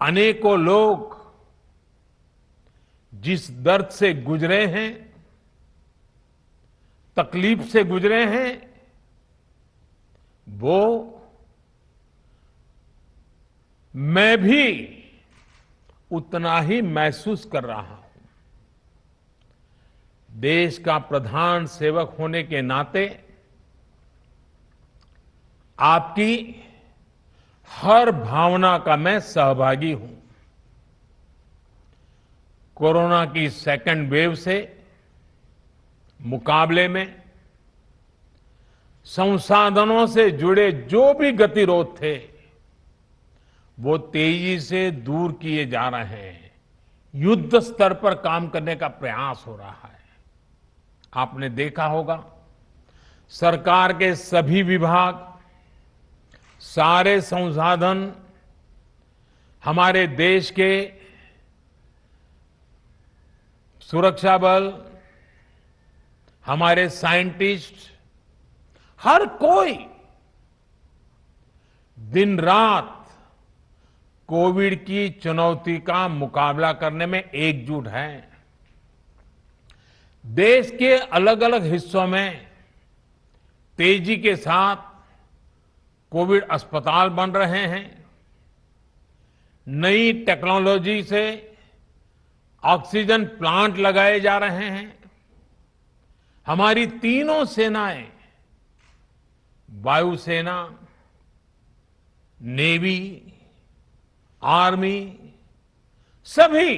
अनेकों लोग जिस दर्द से गुजरे हैं, तकलीफ से गुजरे हैं, वो मैं भी उतना ही महसूस कर रहा हूं। देश का प्रधान सेवक होने के नाते आपकी हर भावना का मैं सहभागी हूं। कोरोना की सेकेंड वेव से मुकाबले में संसाधनों से जुड़े जो भी गतिरोध थे, वो तेजी से दूर किए जा रहे हैं। युद्ध स्तर पर काम करने का प्रयास हो रहा है। आपने देखा होगा, सरकार के सभी विभाग, सारे संसाधन, हमारे देश के सुरक्षा बल, हमारे साइंटिस्ट, हर कोई दिन रात कोविड की चुनौती का मुकाबला करने में एकजुट है। देश के अलग अलग हिस्सों में तेजी के साथ कोविड अस्पताल बन रहे हैं। नई टेक्नोलॉजी से ऑक्सीजन प्लांट लगाए जा रहे हैं। हमारी तीनों सेनाएं, वायुसेना, नेवी, आर्मी, सभी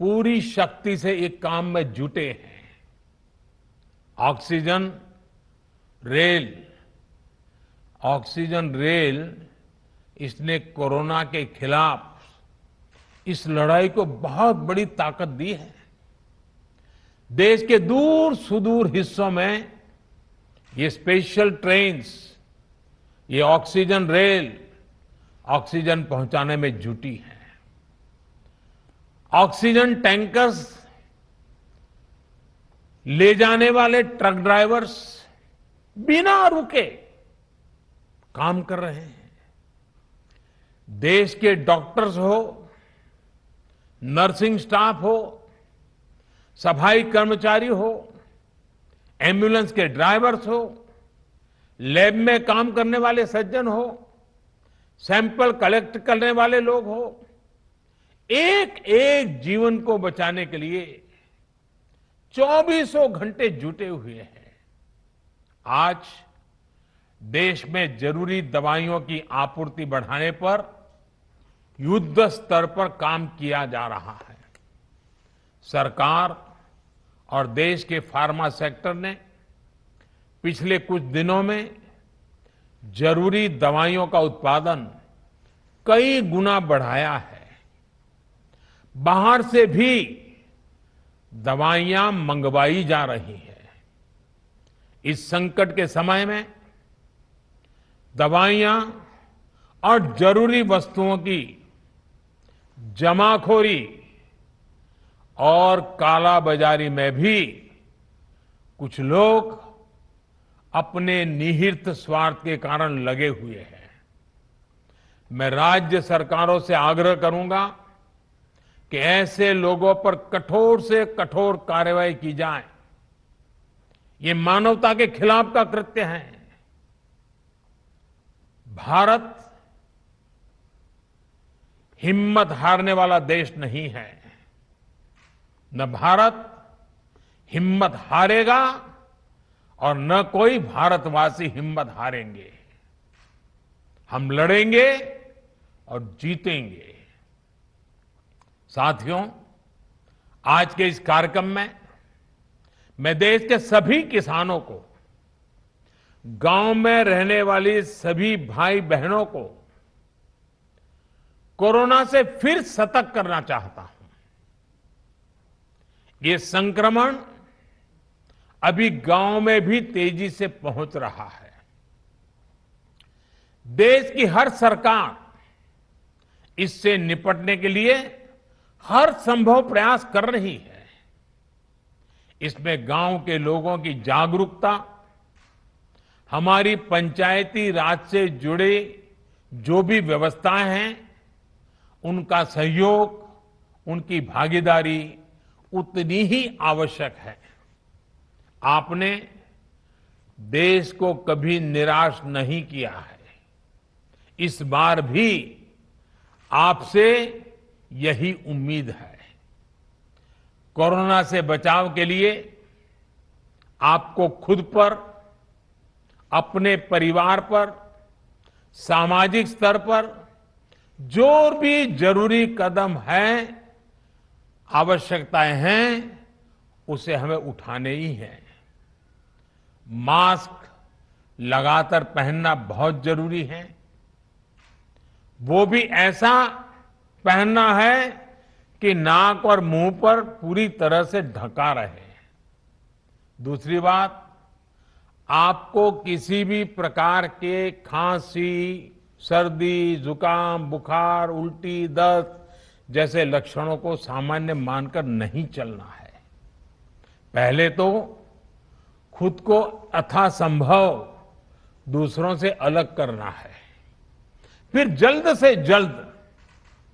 पूरी शक्ति से एक काम में जुटे हैं। ऑक्सीजन रेल इसने कोरोना के खिलाफ इस लड़ाई को बहुत बड़ी ताकत दी है। देश के दूर सुदूर हिस्सों में ये स्पेशल ट्रेन्स, ये ऑक्सीजन रेल ऑक्सीजन पहुंचाने में जुटी है। ऑक्सीजन टैंकर्स ले जाने वाले ट्रक ड्राइवर्स बिना रुके काम कर रहे हैं। देश के डॉक्टर्स हो, नर्सिंग स्टाफ हो, सफाई कर्मचारी हो, एम्बुलेंस के ड्राइवर्स हो, लैब में काम करने वाले सज्जन हो, सैंपल कलेक्ट करने वाले लोग हो, एक एक जीवन को बचाने के लिए 24 घंटे जुटे हुए हैं। आज देश में जरूरी दवाइयों की आपूर्ति बढ़ाने पर युद्ध स्तर पर काम किया जा रहा है। सरकार और देश के फार्मा सेक्टर ने पिछले कुछ दिनों में जरूरी दवाइयों का उत्पादन कई गुना बढ़ाया है। बाहर से भी दवाइयां मंगवाई जा रही हैं। इस संकट के समय में दवाइयां और जरूरी वस्तुओं की जमाखोरी और कालाबाजारी में भी कुछ लोग अपने निहित स्वार्थ के कारण लगे हुए हैं। मैं राज्य सरकारों से आग्रह करूंगा कि ऐसे लोगों पर कठोर से कठोर कार्रवाई की जाए। ये मानवता के खिलाफ का कृत्य है। भारत हिम्मत हारने वाला देश नहीं है। न भारत हिम्मत हारेगा और न कोई भारतवासी हिम्मत हारेंगे। हम लड़ेंगे और जीतेंगे। साथियों, आज के इस कार्यक्रम में मैं देश के सभी किसानों को गांव में रहने वाली सभी भाई बहनों को कोरोना से फिर सतर्क करना चाहता हूं। ये संक्रमण अभी गांव में भी तेजी से पहुंच रहा है। देश की हर सरकार इससे निपटने के लिए हर संभव प्रयास कर रही है। इसमें गांव के लोगों की जागरूकता, हमारी पंचायती राज से जुड़े जो भी व्यवस्थाएं हैं, उनका सहयोग, उनकी भागीदारी उतनी ही आवश्यक है। आपने देश को कभी निराश नहीं किया है। इस बार भी आपसे यही उम्मीद है। कोरोना से बचाव के लिए आपको खुद पर, अपने परिवार पर, सामाजिक स्तर पर जो भी जरूरी कदम है, आवश्यकताएं हैं, उसे हमें उठाने ही हैं। मास्क लगातार पहनना बहुत जरूरी है। वो भी ऐसा पहनना है कि नाक और मुंह पर पूरी तरह से ढका रहे। दूसरी बात, आपको किसी भी प्रकार के खांसी, सर्दी, जुकाम, बुखार, उल्टी, दस्त जैसे लक्षणों को सामान्य मानकर नहीं चलना है। पहले तो खुद को यथासंभव दूसरों से अलग करना है, फिर जल्द से जल्द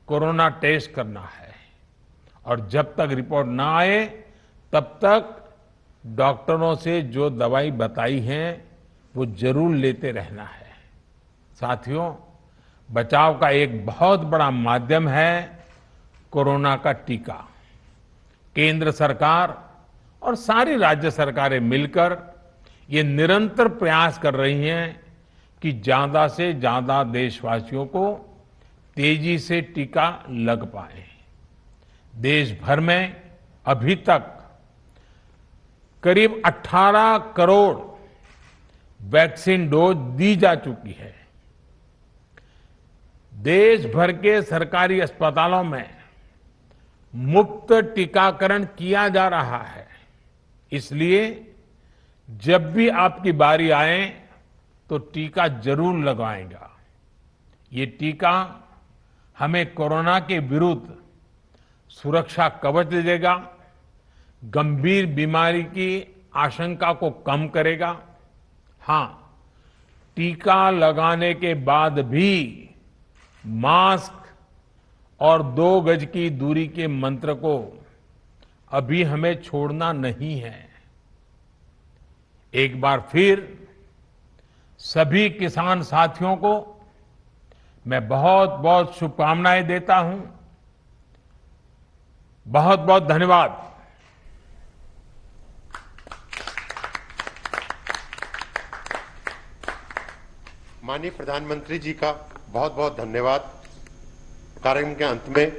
कोरोना टेस्ट करना है, और जब तक रिपोर्ट ना आए तब तक डॉक्टरों से जो दवाई बताई है वो जरूर लेते रहना है। साथियों, बचाव का एक बहुत बड़ा माध्यम है कोरोना का टीका। केंद्र सरकार और सारी राज्य सरकारें मिलकर ये निरंतर प्रयास कर रही हैं कि ज्यादा से ज्यादा देशवासियों को तेजी से टीका लग पाए। देश भर में अभी तक करीब 18 करोड़ वैक्सीन डोज दी जा चुकी है। देश भर के सरकारी अस्पतालों में मुफ्त टीकाकरण किया जा रहा है। इसलिए जब भी आपकी बारी आए तो टीका जरूर लगवाएगा। ये टीका हमें कोरोना के विरुद्ध सुरक्षा कवच देगा, गंभीर बीमारी की आशंका को कम करेगा। हां, टीका लगाने के बाद भी मास्क और 2 गज की दूरी के मंत्र को अभी हमें छोड़ना नहीं है। एक बार फिर सभी किसान साथियों को मैं बहुत बहुत शुभकामनाएं देता हूं। बहुत बहुत धन्यवाद। माननीय प्रधानमंत्री जी का बहुत बहुत धन्यवाद। कार्यक्रम के अंत में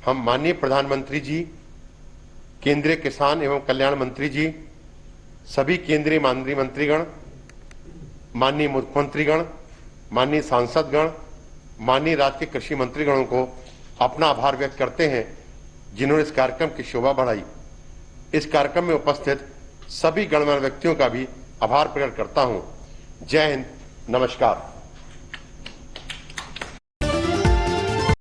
हम माननीय प्रधानमंत्री जी, केंद्रीय किसान एवं कल्याण मंत्री जी, सभी केंद्रीय माननीय मंत्रीगण, माननीय मुख्यमंत्रीगण, माननीय सांसदगण, माननीय राज्य के कृषि मंत्रीगणों को अपना आभार व्यक्त करते हैं जिन्होंने इस कार्यक्रम की शोभा बढ़ाई। इस कार्यक्रम में उपस्थित सभी गणमान्य व्यक्तियों का भी आभार प्रकट करता हूं। जय हिंद, नमस्कार।